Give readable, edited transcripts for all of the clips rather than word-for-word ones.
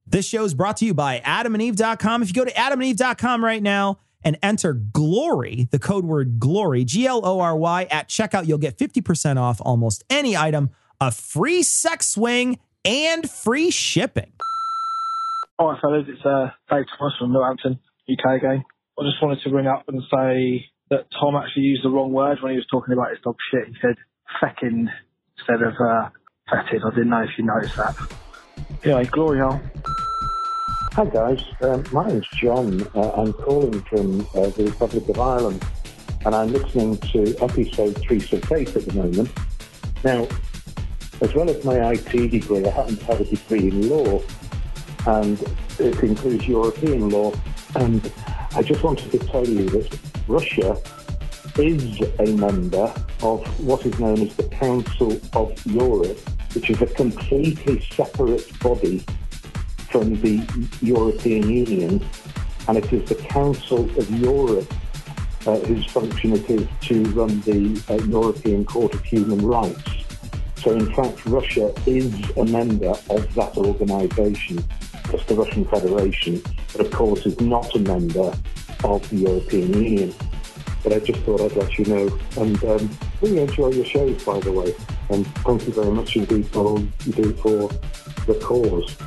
This show is brought to you by adamandeve.com. If you go to adamandeve.com right now and enter GLORY, the code word GLORY, GLORY, at checkout, you'll get 50% off almost any item, a free sex swing, and free shipping. All right, fellas, it's Dave Thomas from Northampton, UK again. I just wanted to ring up and say that Tom actually used the wrong word when he was talking about his dog shit. He said fecking instead of fetid. I didn't know if you noticed that. Anyway, glory hole. Hi guys, my name's John. I'm calling from the Republic of Ireland, and I'm listening to episode 368 at the moment. Now, as well as my IT degree, I happen to have a degree in law, and it includes European law. And I just wanted to tell you that Russia is a member of what is known as the Council of Europe, which is a completely separate body from the European Union, and it is the Council of Europe whose function it is to run the European Court of Human Rights. So in fact, Russia is a member of that organisation. It's the Russian Federation, but of course is not a member of the European Union. But I just thought I'd let you know, and really enjoy your shows, by the way, and thank you very much indeed for all you do for the cause.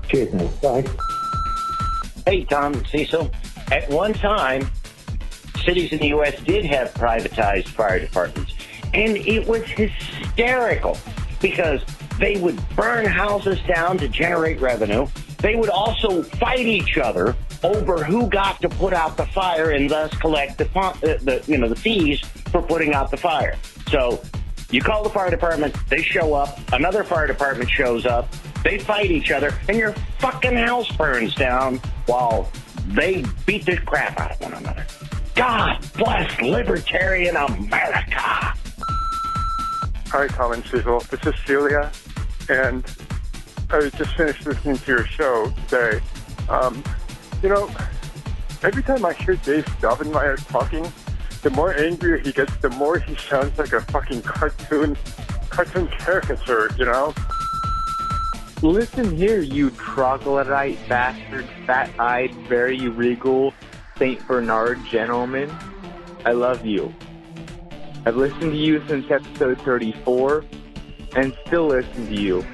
Cheers now. Bye. Hey, Tom, Cecil. At one time, cities in the U.S. did have privatized fire departments, and it was hysterical because they would burn houses down to generate revenue. They would also fight each other over who got to put out the fire and thus collect the fees for putting out the fire. So you call the fire department, they show up, another fire department shows up, they fight each other, and your fucking house burns down while they beat the crap out of one another. God bless libertarian America. Hi, Tom and Cecil. This is Celia, and I just finished listening to your show today. Every time I hear Dave Dovenmire talking, the more angrier he gets, the more he sounds like a fucking cartoon caricature, you know? Listen here, you troglodyte bastard, fat-eyed, very regal St. Bernard gentleman. I love you. I've listened to you since episode 34, and still listen to you.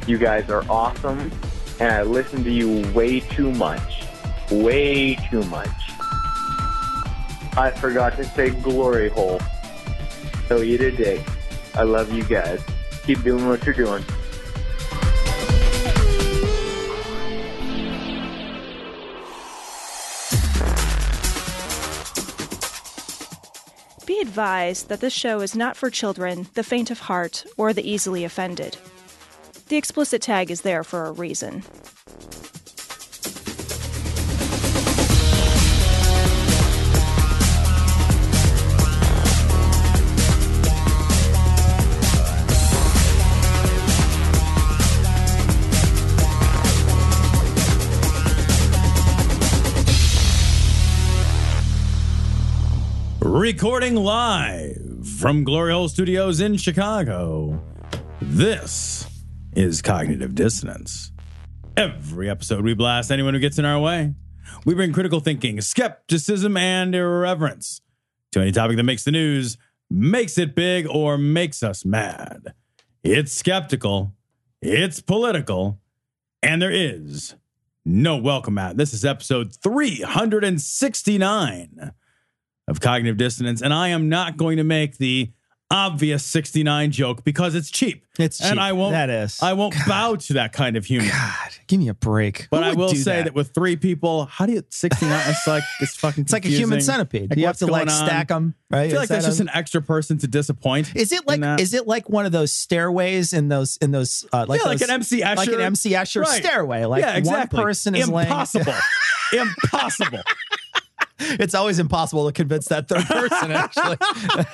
You guys are awesome, and I listen to you way too much. Way too much. I forgot to say glory hole. So eat a dick. I love you guys. Keep doing what you're doing. Be advised that this show is not for children, the faint of heart, or the easily offended. The explicit tag is there for a reason. Recording live from Glory Hole Studios in Chicago, this is Cognitive Dissonance. Every episode we blast anyone who gets in our way. We bring critical thinking, skepticism, and irreverence to any topic that makes the news, makes it big, or makes us mad. It's skeptical, it's political, and there is no welcome mat. This is episode 369 of Cognitive Dissonance, and I am not going to make the obvious 69 joke because it's cheap. It's cheap. And I won't, that is. I won't bow to that kind of humor. God, give me a break. But Who I would will do say that with three people, how do you 69? It's like it's fucking. It's like a confusing. human centipede. Like, You have what's to like going on? stack them, right? I feel like that's just an extra person to disappoint. Is it like one of those stairways in those like an MC Escher, like an MC Escher Right. stairway? Like yeah, exactly. one person is impossible, impossible. It's always impossible to convince that third person, actually.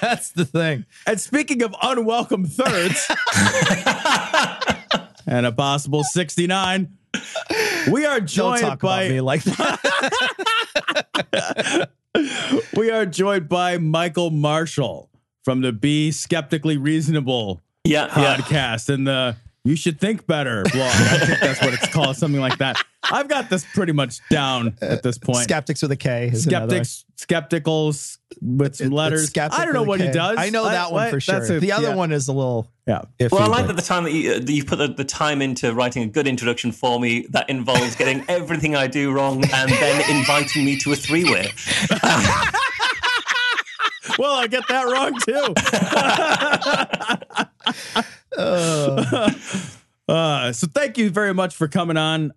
That's the thing. And speaking of unwelcome thirds, and a possible 69, we are joined Don't talk by about me like that. we are joined by Michael Marshall from the Be Skeptically Reasonable podcast and the You should think better blog. I think that's what it's called, something like that. I've got this pretty much down at this point. Skeptics with a K. Skepticals with some letters. I don't know what he does. I know that one for sure. The other one is a little iffy. Well, I like that the time that you put the time into writing a good introduction for me that involves getting everything I do wrong and then inviting me to a three-way. Well, I get that wrong too. So thank you very much for coming on.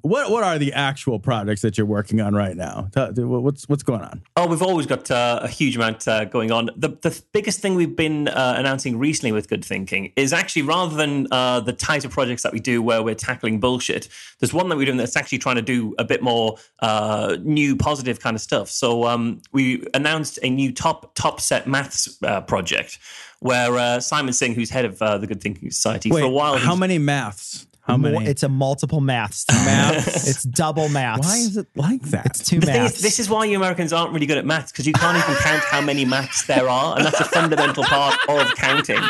What are the actual projects that you're working on right now? What's going on? Oh, we've always got a huge amount going on. The biggest thing we've been announcing recently with Good Thinking is actually, rather than the type of projects that we do where we're tackling bullshit, there's one that we're doing that's actually trying to do a bit more new, positive kind of stuff. So we announced a new top set maths project, where Simon Singh, who's head of the Good Thinking Society, for a while... How many maths? How many? It's a multiple maths. Maths? It's double maths. Why is it like that? It's two maths. This is why you Americans aren't really good at maths, because you can't even count how many maths there are, and that's a fundamental part of counting.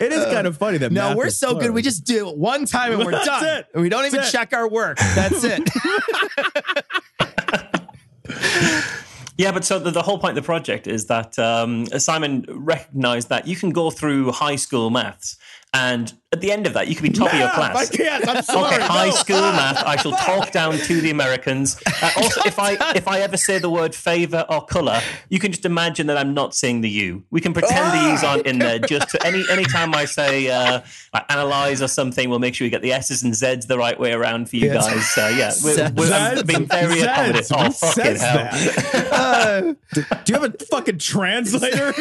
It is kind of funny that no, we're so good. We just do it one time and we're done. It. We don't even check our work. That's it. Yeah, but so the whole point of the project is that Simon recognized that you can go through high school maths, and at the end of that, you can be top of your class. I'm sorry. Okay, high school math. I shall talk down to the Americans. Also, if I ever say the word favor or color, you can just imagine that I'm not saying the U. We can pretend the U's aren't in there. Just to any time I say like analyze or something, we'll make sure we get the S's and Z's the right way around for you guys. We're being very accommodating. Oh, fucking hell. Do you have a fucking translator?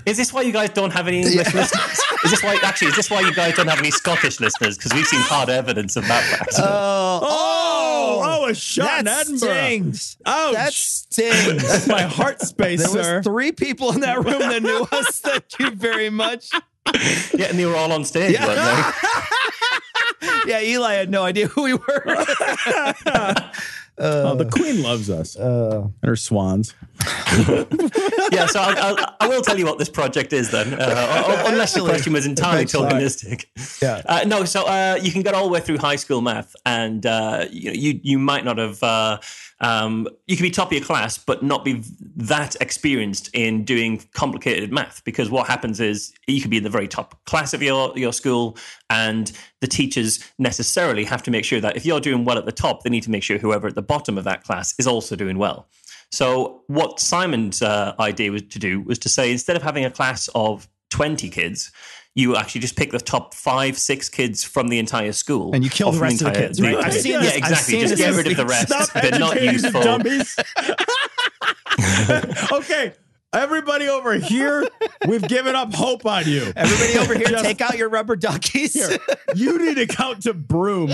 Is this why you guys don't have any English listeners? Is this why you guys don't have any Scottish listeners? Because we've seen hard evidence of that fact. A shot in Edinburgh. Stings. Ouch. That stings. That's my heart space, There sir. was 3 people in that room that knew us. Thank you very much. Yeah, and they were all on stage, weren't they? Yeah, Eli had no idea who we were. The Queen loves us. And her swans. Yeah, so I will tell you what this project is then, unless the question was entirely tokenistic. Yeah. No, so you can get all the way through high school math, and you might not have... you can be top of your class, but not be that experienced in doing complicated math, because what happens is you could be in the very top class of your school, and the teachers necessarily have to make sure that if you're doing well at the top, they need to make sure whoever at the bottom of that class is also doing well. So what Simon's idea was to say, instead of having a class of 20 kids, you actually just pick the top 5-6 kids from the entire school. And you kill the rest of the kids, right? I've seen this. Yeah, exactly. Just get rid of the rest. They're not useful. Dummies. Okay. Everybody over here, we've given up hope on you. Everybody over here, take out your rubber duckies. Here, you need to count to broom.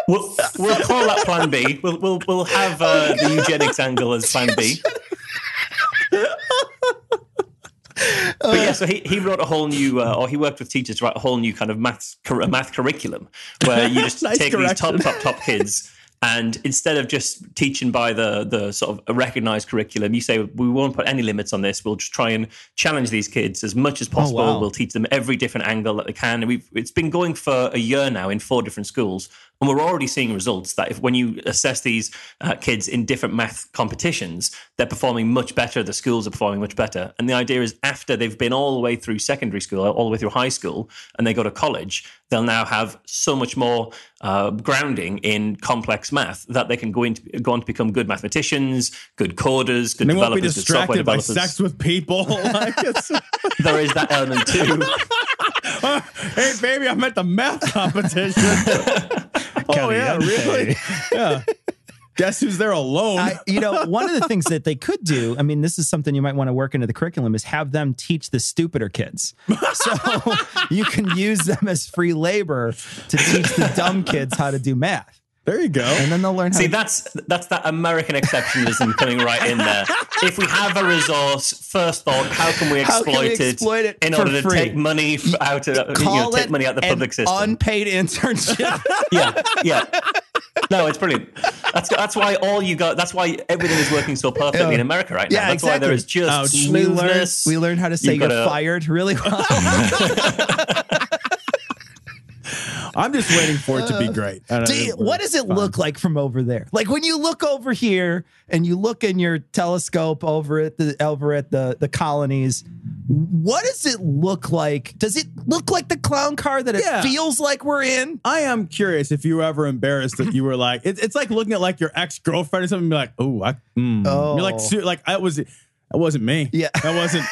We'll call that Plan B. We'll have the eugenics angle as Plan B. But yeah, so he wrote a whole new, or he worked with teachers to write a whole new kind of math curriculum where you just take these top kids, and instead of just teaching by the sort of a recognized curriculum, you say, we won't put any limits on this. We'll just try and challenge these kids as much as possible. Oh, wow. We'll teach them every different angle that they can. And it's been going for a year now in 4 different schools. And we're already seeing results that when you assess these kids in different math competitions, they're performing much better. The schools are performing much better. And the idea is after they've been all the way through secondary school, all the way through high school, and they go to college, they'll now have so much more grounding in complex math that they can go on to become good mathematicians, good coders, good developers, good software developers. By sex with people. There is that element too. Hey, baby, I'm at the math competition. Oh, yeah, really? Yeah. Guess who's there alone? One of the things that they could do, I mean, this is something you might want to work into the curriculum, is have them teach the stupider kids. So you can use them as free labor to teach the dumb kids how to do math. There you go. And then they'll learn how that's that American exceptionalism coming right in there. If we have a resource, first thought, how can we exploit it in order to take money out of take money out of the public system? Unpaid internship. Yeah. No, it's brilliant. That's why all you got. That's why everything is working so perfectly in America right now. Yeah, that's exactly. why there is just smoothness. We learned how to say you're fired really well. I'm just waiting for it to be great. What does it look like from over there? Like when you look over here and you look in your telescope over at the colonies, what does it look like? Does it look like the clown car that it feels like we're in? I am curious if you were ever embarrassed that you were like, it's like looking at like your ex-girlfriend or something and be like, you're like, that wasn't me. Yeah. That wasn't.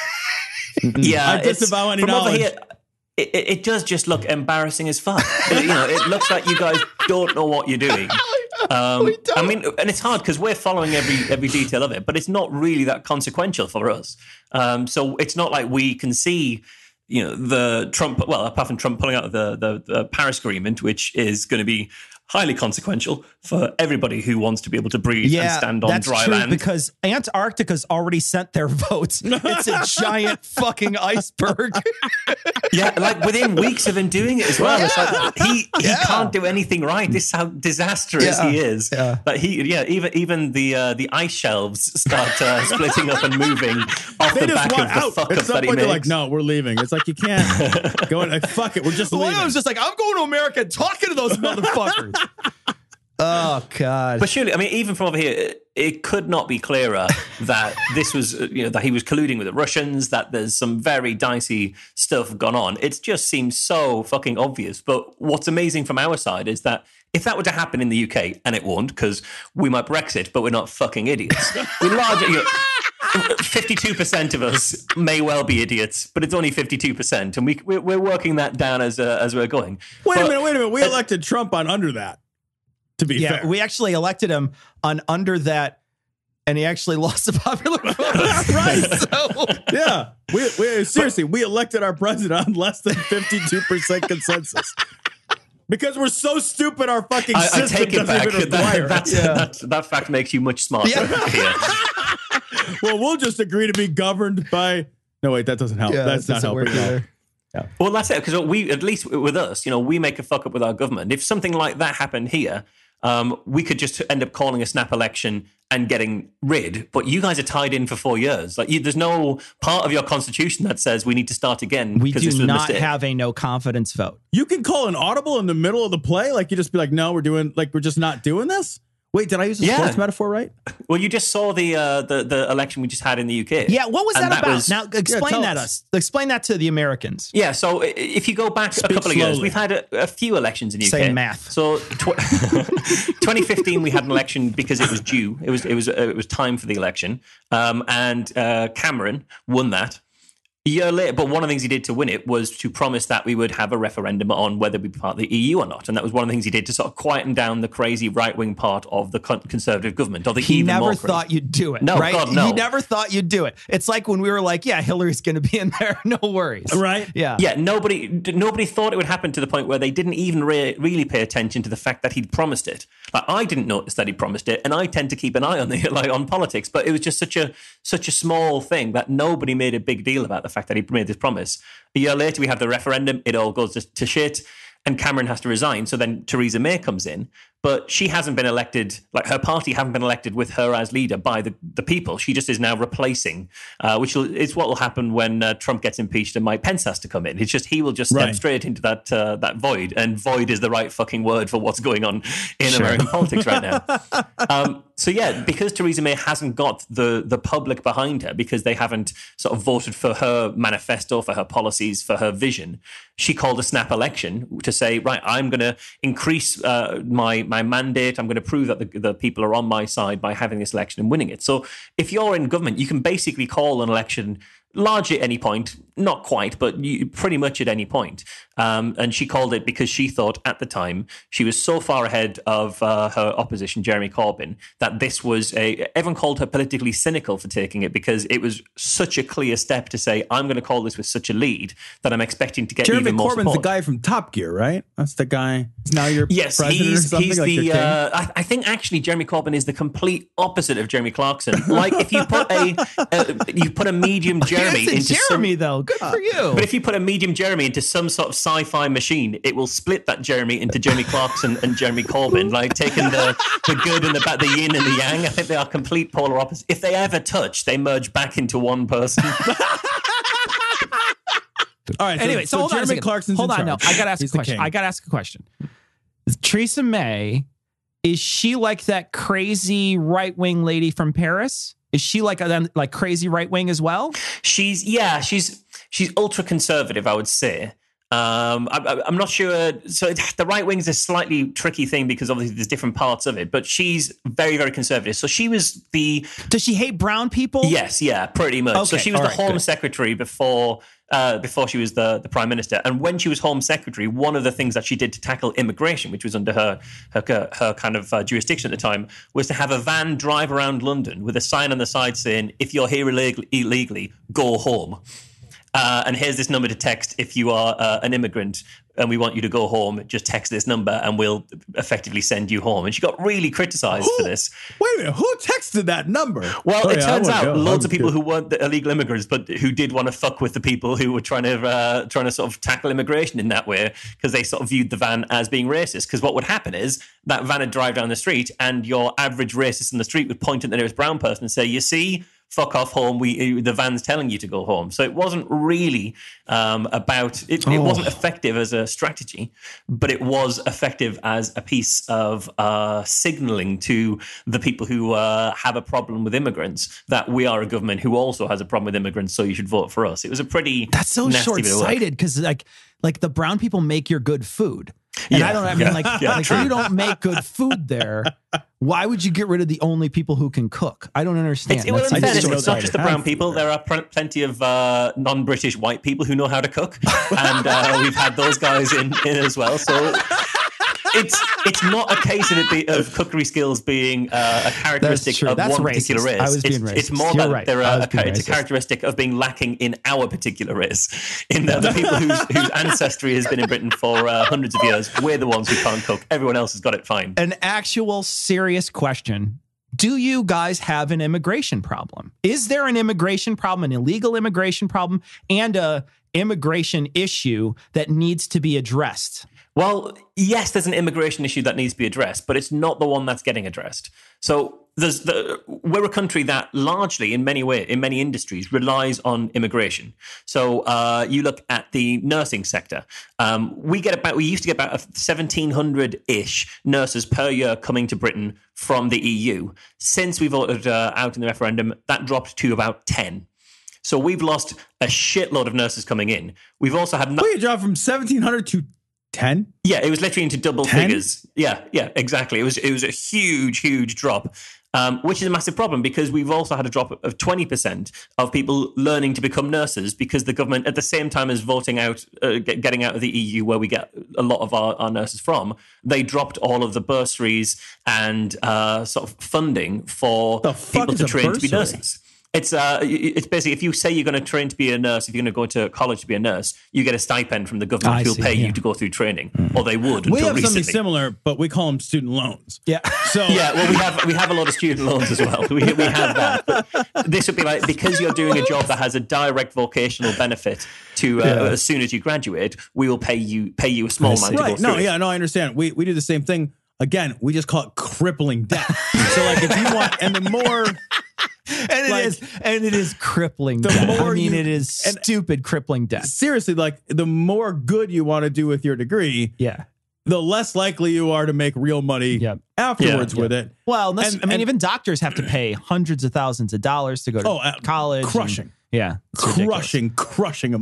Yeah. I disavow any knowledge. Over here, it does just look embarrassing as fuck. It looks like you guys don't know what you're doing. I mean, and it's hard because we're following every detail of it, but it's not really that consequential for us. So it's not like we can see, the Trump. Well, apart from Trump pulling out of the Paris Agreement, which is going to be highly consequential for everybody who wants to be able to breathe and stand on dry land. Because Antarctica's already sent their votes. It's a giant fucking iceberg. Yeah, like within weeks of him doing it as well. It's like he can't do anything right. This is how disastrous he is. Yeah. Like even the ice shelves start splitting up and moving off the back of the fuck up that he makes. They're like, no, we're leaving. It's like you can't go and fuck it. We're just leaving. I was just like, I'm going to America and talking to those motherfuckers. Oh God! But surely, I mean, even from over here, it could not be clearer that this was, that he was colluding with the Russians. That there's some very dicey stuff gone on. It just seems so fucking obvious. But what's amazing from our side is that if that were to happen in the UK, and it won't, because we might Brexit, but we're not fucking idiots. We're largely. 52% of us may well be idiots, but it's only 52%, and we're working that down as we're going. Wait a minute. We elected Trump on under that. To be fair, we actually elected him on under that, and he actually lost the popular vote. Right? So yeah, we seriously, we elected our president on less than 52% consensus. Because we're so stupid, our fucking system take it doesn't back. even require That fact makes you much smarter. Yeah. Well, we'll just agree to be governed by. No, wait, that doesn't help. That's not helping. Yeah. Well, that's it. Because we, at least with us, we make a fuck up with our government. If something like that happened here, we could just end up calling a snap election and getting rid. But you guys are tied in for 4 years. Like, there's no part of your constitution that says we need to start again. We do not have a no confidence vote. You can call an audible in the middle of the play. Like, you just be like, no, we're just not doing this. Wait, did I use a sports metaphor right? Well, you just saw the election we just had in the UK. Yeah, what was that about? Now, explain that us. Explain that to the Americans. Yeah, so if you go back a couple of years, we've had a few elections in the UK. Say math. So 2015, we had an election because it was due. It was time for the election, and Cameron won that. A year later, but one of the things he did to win it was to promise that we would have a referendum on whether we'd be part of the EU or not. And that was one of the things he did to sort of quieten down the crazy right-wing part of the Conservative government. Or the he never thought you'd do it, no, right? God, no. He never thought you'd do it. It's like when we were like, yeah, Hillary's going to be in there. No worries. Right? Yeah. Yeah, nobody thought it would happen to the point where they didn't even really pay attention to the fact that he'd promised it. Like, I didn't notice that he promised it, and I tend to keep an eye on on politics, but it was just such a small thing that nobody made a big deal about the fact that he made this promise. A year later, we have the referendum. It all goes to shit, and Cameron has to resign. So then Theresa May comes in, but she hasn't been elected. Like, her party haven't been elected with her as leader by the people. She just is now replacing, which is what will happen when Trump gets impeached and Mike Pence has to come in. It's just he will just step straight into that void, and void is the right fucking word for what's going on in American politics right now. So yeah, because Theresa May hasn't got the public behind her, because they haven't sort of voted for her manifesto, for her policies, for her vision, she called a snap election to say, right, I'm going to increase my mandate. I'm going to prove that the people are on my side by having this election and winning it. So if you're in government, you can basically call an election largely at any point, not quite, but pretty much at any point. And she called it because she thought at the time she was so far ahead of her opposition, Jeremy Corbyn, that this was everyone called her politically cynical for taking it, because it was such a clear step to say, I'm going to call this with such a lead that I'm expecting to get even more support. Jeremy Corbyn's the guy from Top Gear, right? That's the guy. Now you're president or something? He's like I think actually Jeremy Corbyn is the complete opposite of Jeremy Clarkson. Like, if you put a medium Jeremy Jeremy into Jeremy, though. Good for you. But if you put a medium Jeremy into some sort of sci-fi machine, it will split that Jeremy into Jeremy Clarkson and Jeremy Corbyn, like taking the good and the bad, the yin and the yang. I think they are complete polar opposites. If they ever touch, they merge back into one person. All right. Anyway, so hold on a second. Clarkson's hold in on, no. charge. I gotta ask a question. I gotta ask a question. Theresa May, is she like that crazy right-wing lady from Paris? Is she like crazy right-wing as well? She's ultra conservative, I would say. I'm not sure. So the right wing is a slightly tricky thing because obviously there's different parts of it, but she's very, very conservative. So she was Does she hate brown people? Yes, yeah, pretty much. Okay, so she was the Home Secretary before she was the Prime Minister. And when she was Home Secretary, one of the things that she did to tackle immigration, which was under her kind of jurisdiction at the time, was to have a van drive around London with a sign on the side saying, if you're here illegally, go home. And here's this number to text if you are an immigrant and we want you to go home. Just text this number and we'll effectively send you home. And she got really criticized for this. Wait a minute, who texted that number? Well, it turns out loads of people who weren't the illegal immigrants, but who did want to fuck with the people who were trying to sort of tackle immigration in that way, because they sort of viewed the van as being racist. Because what would happen is that van would drive down the street and your average racist in the street would point at the nearest brown person and say, you see, fuck off home. The van's telling you to go home. So it wasn't really about it. It wasn't effective as a strategy, but it was effective as a piece of signaling to the people who have a problem with immigrants that we are a government who also has a problem with immigrants. So you should vote for us. It was a pretty that's so short-sighted because like the brown people make your good food. And if you don't make good food there, why would you get rid of the only people who can cook? I don't understand. It's not just the brown people. There are plenty of non-British white people who know how to cook. And we've had those guys in as well. So it's not a case of cookery skills being a characteristic of one particular race. I was being racist. It's more that it's a characteristic of being lacking in our particular race. In the people whose ancestry has been in Britain for hundreds of years, we're the ones who can't cook. Everyone else has got it fine. An actual serious question. Do you guys have an immigration problem? Is there an immigration problem, an illegal immigration problem, and a immigration issue that needs to be addressed? Well, yes, there's an immigration issue that needs to be addressed, but it's not the one that's getting addressed. So we're a country that largely, in many industries, relies on immigration. So you look at the nursing sector. We used to get about 1,700-ish nurses per year coming to Britain from the EU. Since we voted out in the referendum, that dropped to about 10. So we've lost a shitload of nurses coming in. We've also had... Wait, you dropped from 1,700 to 10? Yeah, it was literally into double 10? figures. Yeah, exactly. It was a huge drop, which is a massive problem because we've also had a drop of 20% of people learning to become nurses because the government, at the same time as voting out, getting out of the EU, where we get a lot of our nurses from, they dropped all of the bursaries and sort of funding for people to train to be nurses. It's basically, if you say you're going to train to be a nurse, if you're going to go to college to be a nurse, you get a stipend from the government who'll pay you to go through training, or they would. We have recently. something similar, but we call them student loans. Yeah. So well, we have a lot of student loans as well. We have that. But this would be like, because you're doing a job that has a direct vocational benefit to as soon as you graduate, we will pay you a small amount to go through. I understand. We do the same thing. Again, we just call it crippling debt. So like if you want, and the more... And it is crippling debt. It is stupid crippling debt. Seriously, like the more good you want to do with your degree, the less likely you are to make real money afterwards with it. Well, even doctors have to pay hundreds of thousands of dollars to go to college. Crushing. Crushing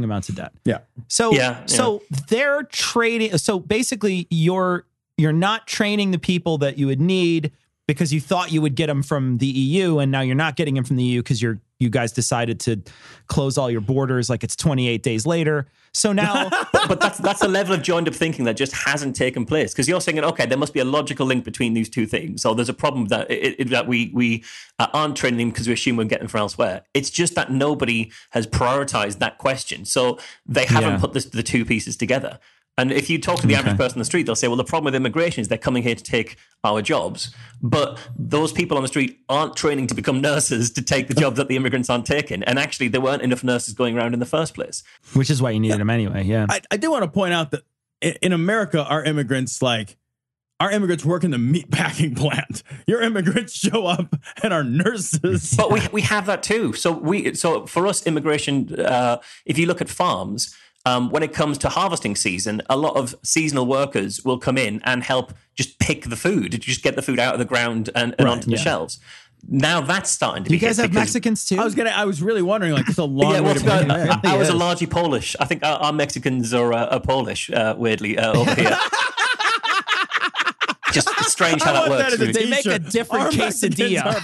amounts of debt. Yeah. So they're trading. So basically you're not training the people that you would need because you thought you would get them from the EU, and now you're not getting them from the EU because you guys decided to close all your borders like it's 28 days later. So now... but that's a level of joined-up thinking that just hasn't taken place, because you're saying, okay, there must be a logical link between these two things. So there's a problem that that we aren't training them because we assume we'll get them from elsewhere. It's just that nobody has prioritized that question. So they haven't put the two pieces together. And if you talk to the average person on the street, they'll say, well, the problem with immigration is they're coming here to take our jobs. But those people on the street aren't training to become nurses to take the job that the immigrants aren't taking. And actually, there weren't enough nurses going around in the first place. Which is why you needed them anyway, yeah. I do want to point out that in America, our immigrants work in the meat packing plant. Your immigrants show up and are nurses. But we have that too. So for us, immigration, if you look at farms, when it comes to harvesting season, a lot of seasonal workers will come in and help just pick the food, just get the food out of the ground and onto the shelves. Now that's starting to be. You guys have Mexicans too? I was really wondering, like, it's a long way to bring it in. Ours are largely Polish. I think our Mexicans are Polish, weirdly, over here. Just strange how that works. They make a different quesadilla.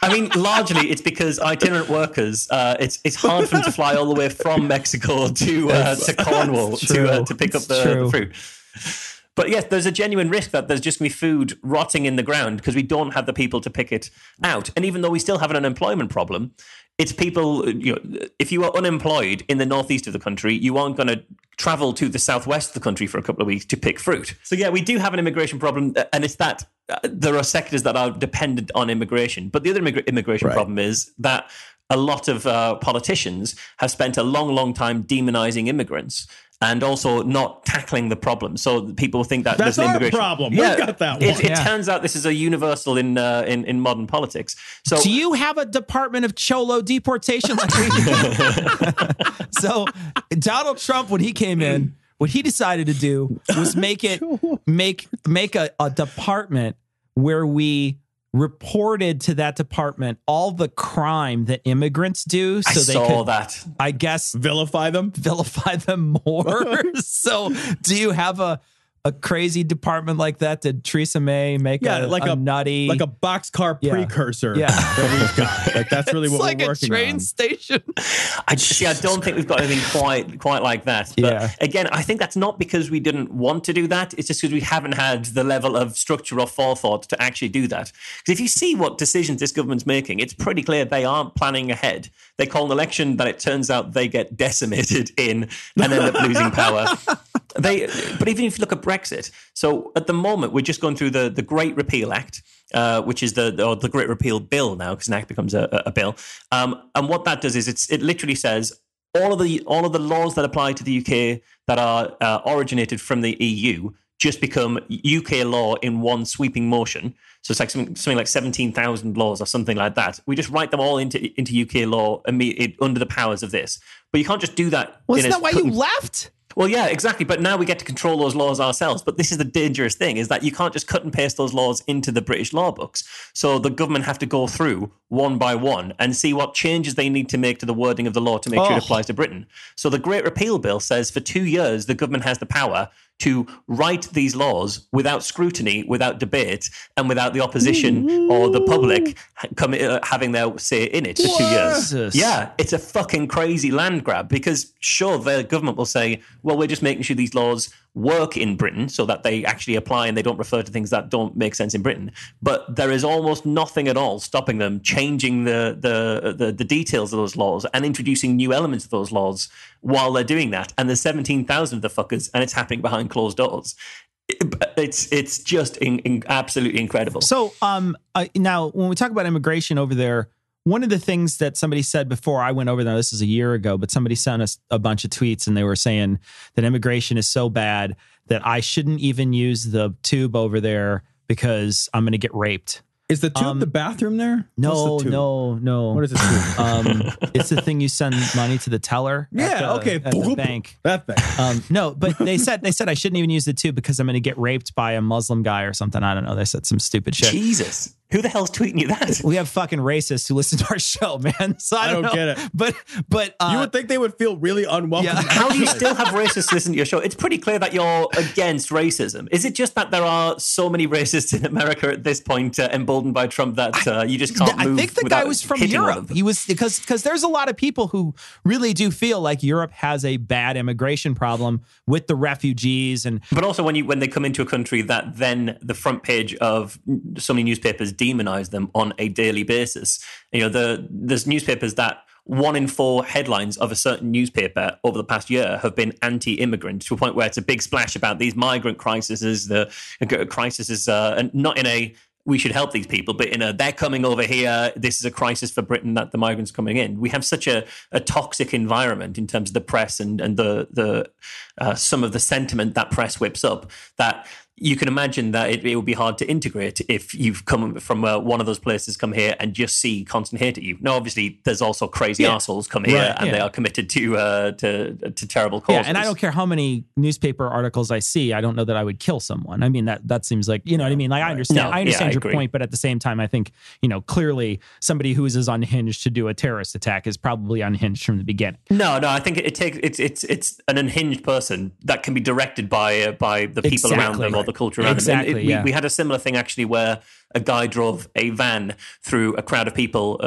I mean, largely it's because itinerant workers, it's hard for them to fly all the way from Mexico to Cornwall to pick up the fruit. But yes, there's a genuine risk that there's just going to be food rotting in the ground because we don't have the people to pick it out. And even though we still have an unemployment problem, it's people, if you are unemployed in the northeast of the country, you aren't going to travel to the southwest of the country for a couple of weeks to pick fruit. So yeah, we do have an immigration problem, and it's that there are sectors that are dependent on immigration. But the other immigration problem is that a lot of politicians have spent a long, long time demonizing immigrants and also not tackling the problem. So people think that that's there's an immigration problem. We've got that one. It turns out this is a universal in modern politics. So do you have a Department of Cholo deportation like we do? So Donald Trump, when he came in, what he decided to do was make a department where we reported to that department all the crime that immigrants do, so they could, I guess, vilify them more. So do you have a crazy department like that? Did Theresa May make a nutty, like a boxcar precursor? Yeah, that we've got. Like that's really what like we're working on. It's like a train station. I don't think we've got anything quite like that. But again, I think that's not because we didn't want to do that. It's just because we haven't had the level of structure or forethought to actually do that. Because if you see what decisions this government's making, it's pretty clear they aren't planning ahead. They call an election that it turns out they get decimated in and end up losing power. But even if you look at Brexit, so at the moment we're just going through the Great Repeal Act, which is the Great Repeal Bill now, because an act becomes a bill. And what that does is it literally says all of the laws that apply to the UK that are originated from the EU just become UK law in one sweeping motion. So it's like something like 17,000 laws or something like that. We just write them all into UK law under the powers of this. But you can't just do that. Wasn't that why you left? Well, yeah, exactly. But now we get to control those laws ourselves. But this is the dangerous thing, is that you can't just cut and paste those laws into the British law books. So the government have to go through one by one and see what changes they need to make to the wording of the law to make sure it applies to Britain. So the Great Repeal Bill says for 2 years, the government has the power to write these laws without scrutiny, without debate, and without the opposition or the public having their say in it for 2 years. Yeah, it's a fucking crazy land grab, because sure, the government will say, well, we're just making sure these laws work in Britain so that they actually apply and they don't refer to things that don't make sense in Britain. But there is almost nothing at all stopping them changing the details of those laws and introducing new elements of those laws while they're doing that. And there's 17,000 of the fuckers, and it's happening behind closed doors. It's just absolutely incredible. So now, when we talk about immigration over there, one of the things that somebody said before I went over there, this is a year ago, but somebody sent us a bunch of tweets and they were saying that immigration is so bad that I shouldn't even use the tube over there because I'm going to get raped. Is the tube the bathroom there? No. What is it? It's the thing you send money to the teller. At the bank. That thing. No, but they said I shouldn't even use the tube because I'm going to get raped by a Muslim guy or something. I don't know. They said some stupid shit. Jesus. Who the hell's tweeting you that? We have fucking racists who listen to our show, man. So I don't get it. But you would think they would feel really unwelcome. Yeah. How do you still have racists listen to your show? It's pretty clear that you're against racism. Is it just that there are so many racists in America at this point, emboldened by Trump, that you just can't move? I think the guy was from Europe. He was because there's a lot of people who really do feel like Europe has a bad immigration problem with the refugees, but also when they come into a country that then the front page of so many newspapers demonize them on a daily basis. You know, there's newspapers that 1 in 4 headlines of a certain newspaper over the past year have been anti-immigrant, to a point where it's a big splash about these migrant crises. The crisis is not in a we should help these people, but in a they're coming over here, this is a crisis for Britain that the migrants are coming in. We have such a toxic environment in terms of the press and the some of the sentiment that press whips up, that you can imagine that it will be hard to integrate if you've come from one of those places, come here and just see constant hate at you. Now, obviously, there's also crazy assholes come here and they are committed to terrible causes. Yeah, and I don't care how many newspaper articles I see. I don't know that I would kill someone. I mean, that seems like, you know what I mean? Like, I understand your point, but at the same time, I think, you know, clearly somebody who is as unhinged to do a terrorist attack is probably unhinged from the beginning. No, I think it's an unhinged person that can be directed by the people around them or the culture around them. We had a similar thing actually where a guy drove a van through a crowd of people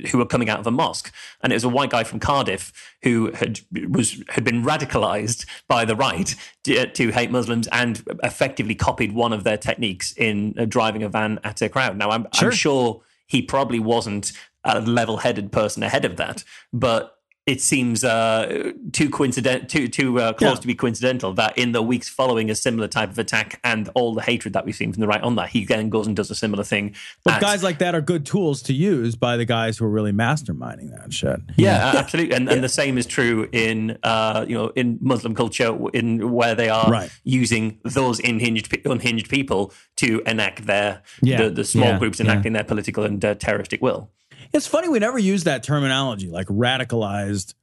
who were coming out of a mosque, and it was a white guy from Cardiff who had been radicalized by the right to hate Muslims and effectively copied one of their techniques in driving a van at a crowd. Now, I'm sure he probably wasn't a level-headed person ahead of that, but it seems too close to be coincidental that in the weeks following a similar type of attack and all the hatred that we've seen from the right on that, he then goes and does a similar thing. But guys like that are good tools to use by the guys who are really masterminding that shit. Yeah, absolutely. And the same is true in in Muslim culture, in where they are using those unhinged people to enact the small groups enacting their political and terroristic will. It's funny we never use that terminology, like radicalized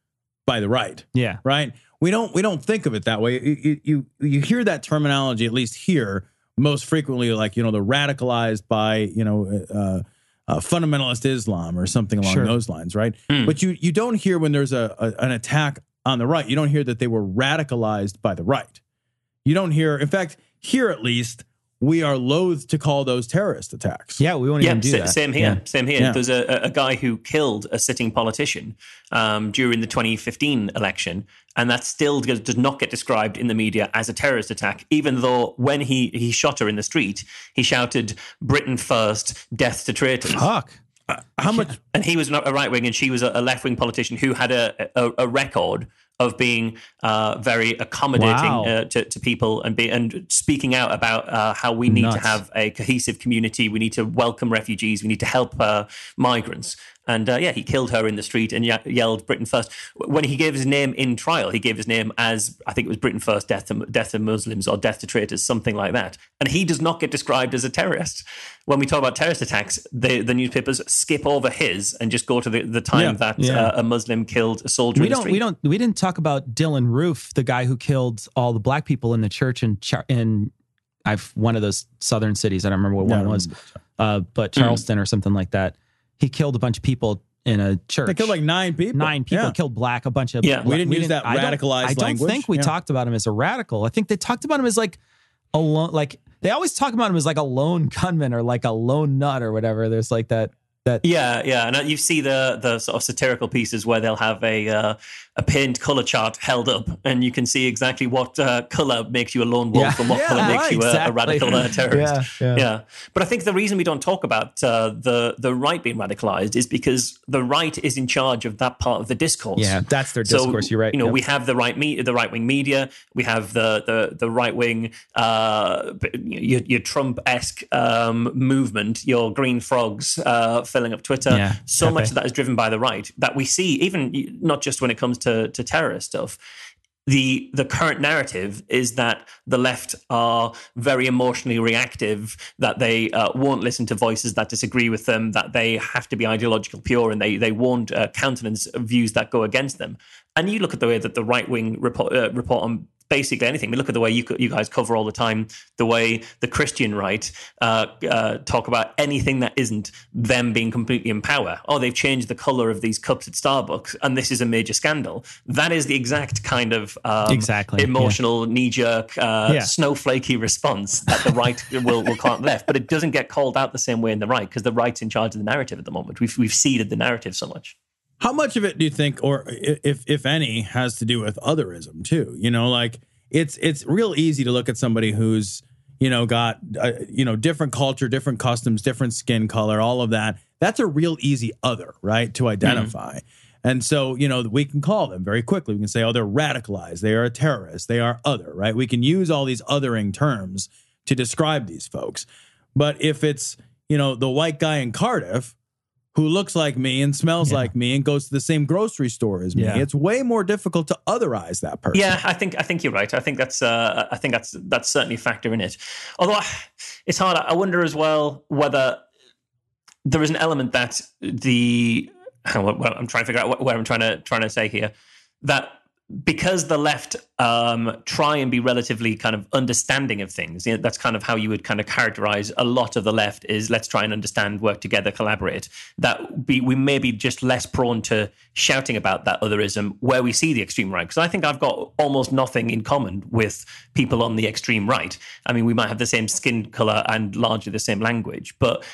by the right. Yeah. Right? We don't think of it that way. You hear that terminology, at least here, most frequently, like, you know, the radicalized by, you know, fundamentalist Islam or something along those lines, right? But you don't hear when there's an attack on the right, you don't hear that they were radicalized by the right. You don't hear, in fact, here at least, we are loath to call those terrorist attacks. Yeah, we won't even do that. Same here. Yeah. There's a guy who killed a sitting politician during the 2015 election, and that still does not get described in the media as a terrorist attack, even though when he shot her in the street, he shouted, "Britain first, death to traitors." Fuck. How much? And he was not a right-wing, and she was a left-wing politician who had a record of being very accommodating to people and speaking out about how we need to have a cohesive community. We need to welcome refugees. We need to help migrants. And he killed her in the street and yelled "Britain first." When he gave his name in trial, he gave his name as, I think it was "Britain first, death to Muslims" or "death to traitors," something like that. And he does not get described as a terrorist. When we talk about terrorist attacks, the newspapers skip over his and just go to the time that a Muslim killed a soldier in the street. We didn't talk about Dylan Roof, the guy who killed all the black people in the church in one of those southern cities. I don't remember what one it was, but Charleston or something like that. He killed a bunch of people in a church. They killed like 9 people. 9 people killed black, a bunch of... Yeah, we didn't use that radicalized language. I don't think we talked about him as a radical. I think they talked about him as like a lone... Like, they always talk about him as like a lone gunman or like a lone nut or whatever. There's like that... And you see the sort of satirical pieces where they'll have a paint color chart held up, and you can see exactly what color makes you a lone wolf and what color makes you a radical terrorist. Yeah. But I think the reason we don't talk about the right being radicalized is because the right is in charge of that part of the discourse. Yeah, that's their discourse. You're right. You know, we have the right wing media, we have the right wing, your Trump-esque movement, your green frogs filling up Twitter. Much of that is driven by the right that we see, even not just when it comes to terrorist stuff. The current narrative is that the left are very emotionally reactive, that they won't listen to voices that disagree with them, that they have to be ideological pure, and they won't countenance views that go against them. And you look at the way that the right wing report on basically anything. We look at the way you guys cover all the time, the way the Christian right talk about anything that isn't them being completely in power. Oh, they've changed the color of these cups at Starbucks, and this is a major scandal. That is the exact kind of emotional, knee-jerk, snowflakey response that the right will call the left. But it doesn't get called out the same way in the right, because the right's in charge of the narrative at the moment. We've seeded the narrative so much. How much of it do you think, or if any, has to do with otherism too? You know, like it's real easy to look at somebody who's, you know, got, different culture, different customs, different skin color, all of that. That's a real easy other, right, to identify. And so, we can call them very quickly. We can say, oh, they're radicalized. They are a terrorist. They are other, right? We can use all these othering terms to describe these folks. But if it's, the white guy in Cardiff who looks like me and smells like me and goes to the same grocery store as me, it's way more difficult to otherize that person. Yeah, I think you're right. I think that's certainly a factor in it. Although it's hard. I wonder as well whether there is an element that I'm trying to figure out where I'm trying to say here, that because the left try and be relatively kind of understanding of things, that's kind of how you would kind of characterize a lot of the left is let's try and understand, work together, collaborate. We may be just less prone to shouting about that otherism where we see the extreme right. Because I think I've got almost nothing in common with people on the extreme right. I mean, we might have the same skin color and largely the same language, but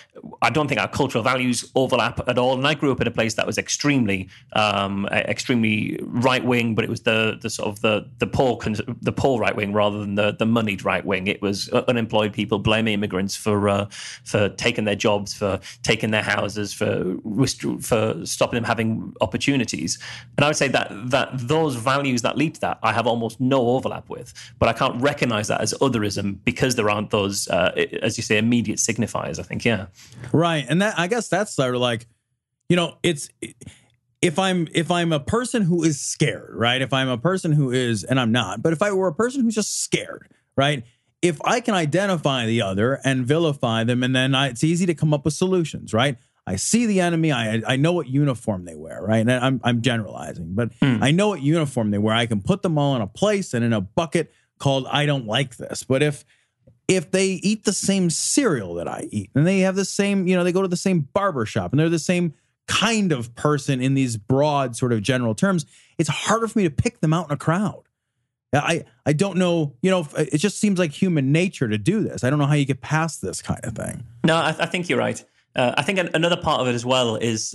I don't think our cultural values overlap at all. And I grew up in a place that was extremely right wing, but it was the sort of the poor right wing rather than the moneyed right wing. It was unemployed people blaming immigrants for taking their jobs, for taking their houses, for stopping them having opportunities. And I would say that those values that lead to that, I have almost no overlap with, but I can't recognize that as otherism because there aren't those, as you say, immediate signifiers. I think, right. And I guess that's sort of like, it's. If I'm a person who is scared, right? If I'm a person who is, and I'm not, but if I were a person who's just scared, right? If I can identify the other and vilify them, and then it's easy to come up with solutions, right? I see the enemy. I know what uniform they wear, right? And I'm generalizing, but I know what uniform they wear. I can put them all in a place and in a bucket called I don't like this. But if they eat the same cereal that I eat, and they have the same, they go to the same barber shop, and they're the same kind of person in these broad sort of general terms, it's harder for me to pick them out in a crowd. I don't know, it just seems like human nature to do this. I don't know how you get past this kind of thing. No, I think you're right. I think another part of it as well is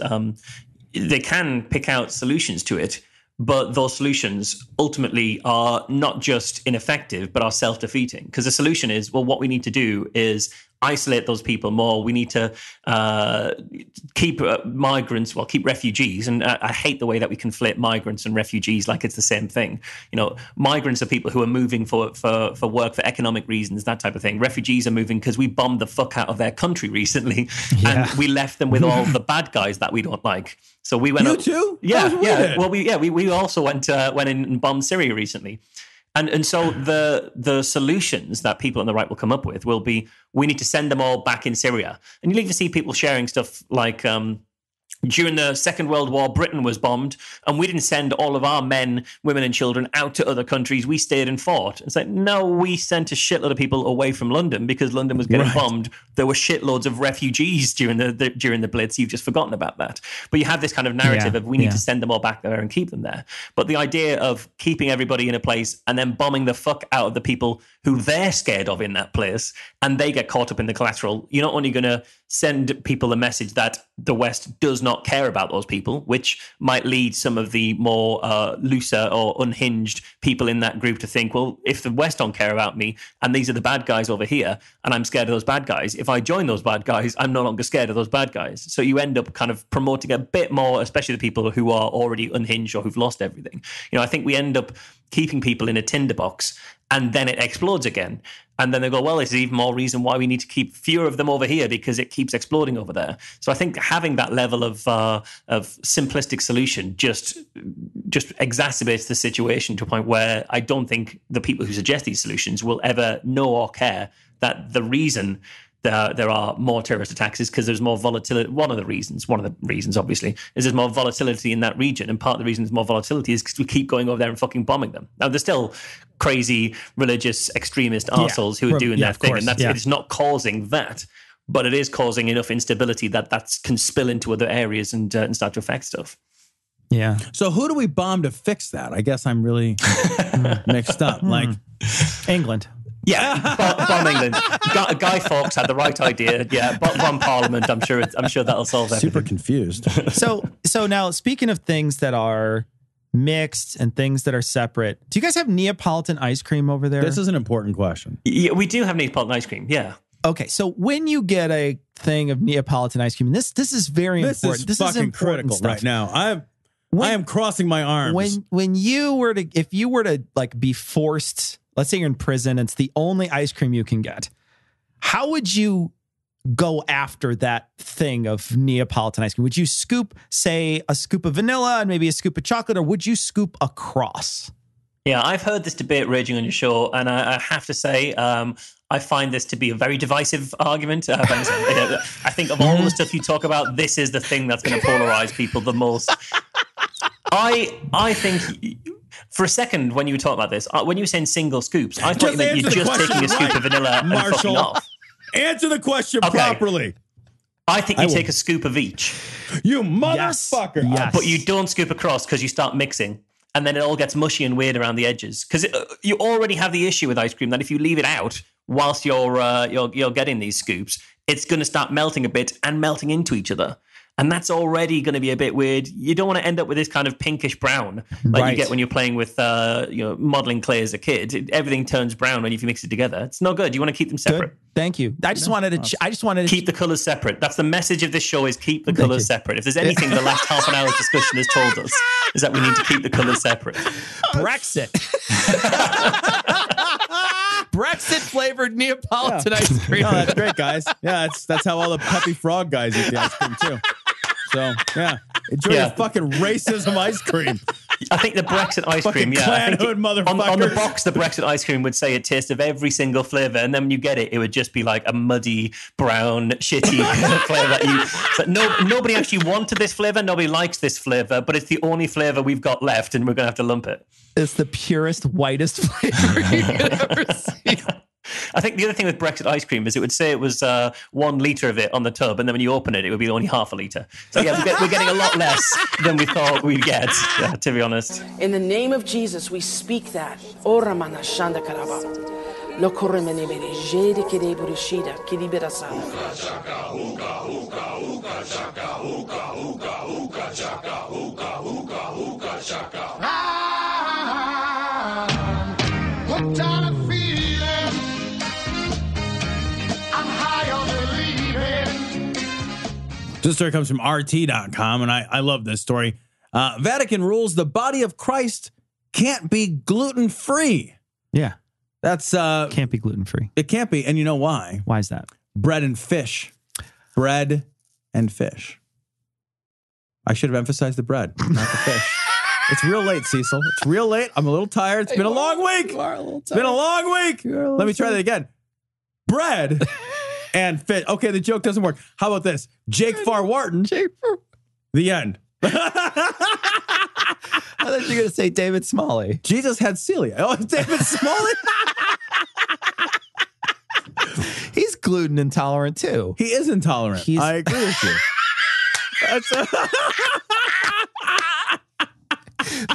they can pick out solutions to it, but those solutions ultimately are not just ineffective, but are self-defeating. Because the solution is, well, what we need to do is isolate those people more. We need to keep migrants, keep refugees. And I hate the way that we conflate migrants and refugees like it's the same thing. Migrants are people who are moving for work, for economic reasons, that type of thing. Refugees are moving because we bombed the fuck out of their country recently. And we left them with all the bad guys that we don't like. So we went. You too? Yeah. Well, we also went in and bombed Syria recently. And so the solutions that people on the right will come up with will be, we need to send them all back in Syria. And you'll even see people sharing stuff like, during the Second World War, Britain was bombed, and we didn't send all of our men, women, and children out to other countries. We stayed and fought. It's like, no, we sent a shitload of people away from London because London was getting bombed. There were shitloads of refugees during the Blitz. You've just forgotten about that. But you have this kind of narrative of we need to send them all back there and keep them there. But the idea of keeping everybody in a place and then bombing the fuck out of the people who they're scared of in that place, and they get caught up in the collateral, you're not only going to send people a message that the West does not care about those people, which might lead some of the more looser or unhinged people in that group to think, well, if the West don't care about me and these are the bad guys over here and I'm scared of those bad guys, if I join those bad guys, I'm no longer scared of those bad guys. So you end up kind of promoting a bit more, especially the people who are already unhinged or who've lost everything. I think we end up keeping people in a tinderbox, and then it explodes again. And then they go, well, this is even more reason why we need to keep fewer of them over here because it keeps exploding over there. So I think having that level of simplistic solution just exacerbates the situation to a point where I don't think the people who suggest these solutions will ever know or care that the reason there are more terrorist attacks is because there's more volatility. One of the reasons, obviously, is there's more volatility in that region. And part of the reason there's more volatility is because we keep going over there and fucking bombing them. Now, there's still crazy religious extremist arseholes who are doing their thing. And it's not causing that, but it is causing enough instability that can spill into other areas and start to affect stuff. Yeah. So who do we bomb to fix that? I guess I'm really mixed up. Like England. Yeah, bomb England. Guy Fawkes had the right idea. Yeah, bomb Parliament. I'm sure that'll solve everything. Super confused. So now, speaking of things that are mixed and things that are separate, do you guys have Neapolitan ice cream over there? This is an important question. Yeah, we do have Neapolitan ice cream. Yeah. Okay, so when you get a thing of Neapolitan ice cream, this is very important. This is fucking critical right now. I am crossing my arms. When you were to, if you were to like be forced, let's say you're in prison, and it's the only ice cream you can get, how would you go after that thing of Neapolitan ice cream? Would you scoop, say, a scoop of vanilla and maybe a scoop of chocolate, or would you scoop across? Yeah, I've heard this debate raging on your show, and I have to say, I find this to be a very divisive argument. I think of all the stuff you talk about, this is the thing that's going to polarize people the most. I think, for a second, when you were talking about this, when you were saying single scoops, I thought you meant you're just taking a scoop of vanilla and fucking off. Answer the question properly. I think you take a scoop of each. You motherfucker. Yes. But you don't scoop across because you start mixing. And then it all gets mushy and weird around the edges. Because you already have the issue with ice cream that if you leave it out whilst you're getting these scoops, it's going to start melting a bit and melting into each other. And that's already going to be a bit weird. You don't want to end up with this kind of pinkish brown like you get when you're playing with modeling clay as a kid. Everything turns brown when you mix it together. It's not good. You want to keep them separate. Good. Thank you. I just wanted to keep the colors separate. That's the message of this show: is keep the colors separate. If there's anything the last half an hour's discussion has told us, is that we need to keep the colors separate. Brexit. Brexit flavored Neapolitan ice cream. No, that's great, guys. Yeah, that's how all the Peppy Frog guys eat the ice cream too. So yeah, enjoy your fucking racism ice cream. I think the Brexit ice cream, Clanhood motherfuckers. On the box, the Brexit ice cream would say it tastes of every single flavour, and then when you get it, it would just be like a muddy, brown, shitty flavour that you. But nobody actually wanted this flavour. Nobody likes this flavour, but it's the only flavour we've got left, and we're going to have to lump it. It's the purest, whitest flavor you could ever see. I think the other thing with Brexit ice cream is it would say it was 1 litre of it on the tub, and then when you open it, it would be only half a litre. So yeah, we're getting a lot less than we thought we'd get, to be honest. In the name of Jesus, we speak that. Oramana shanda karaba. Lokoremene bere jede kede burishida kidibera sana. What kind of feeling? I'm high on believing. This story comes from RT.com, and I love this story. Vatican rules the body of Christ can't be gluten-free. Yeah. That's can't be gluten-free. It can't be, and you know why? Why is that? Bread and fish. Bread and fish. I should have emphasized the bread, not the fish. It's real late, Cecil. It's real late. I'm a little tired. It's been a long week. You are a little tired. It's been a long week. Let me try that again. Bread and fish. Okay, the joke doesn't work. How about this? Jake Farwarton. The end. I thought you were going to say David Smalley. Jesus had celiac. Oh, David Smalley. He's gluten intolerant too. He is intolerant. I agree with you.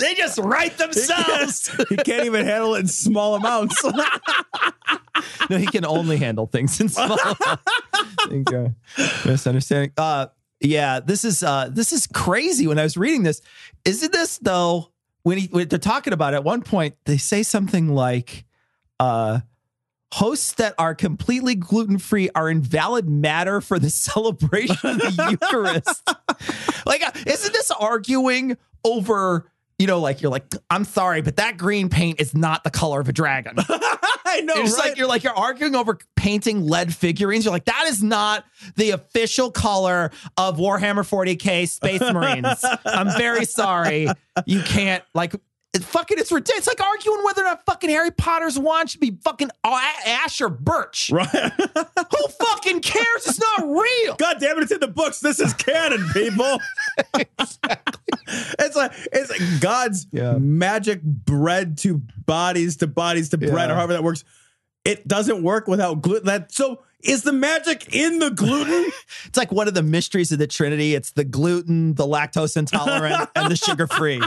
They just write themselves. He can't even handle it in small amounts. No, he can only handle things in small amounts. Misunderstanding. Yeah, this is crazy. When I was reading this, isn't this though? When they're talking about it, at one point they say something like, hosts that are completely gluten-free are invalid matter for the celebration of the Eucharist. Like, isn't this arguing over, like, you're like, I'm sorry, but that green paint is not the color of a dragon. I know, right? You're arguing over painting lead figurines. You're like, that is not the official color of Warhammer 40K Space Marines. I'm very sorry. You can't, it's ridiculous. It's like arguing whether or not fucking Harry Potter's wand should be fucking ash or birch. Right. Who fucking cares? It's not real. God damn it, it's in the books. This is canon, people. Exactly. It's like God's magic bread to bodies to bread, or however that works. It doesn't work without gluten. So is the magic in the gluten? It's like one of the mysteries of the Trinity. It's the gluten, the lactose intolerant, and the sugar-free.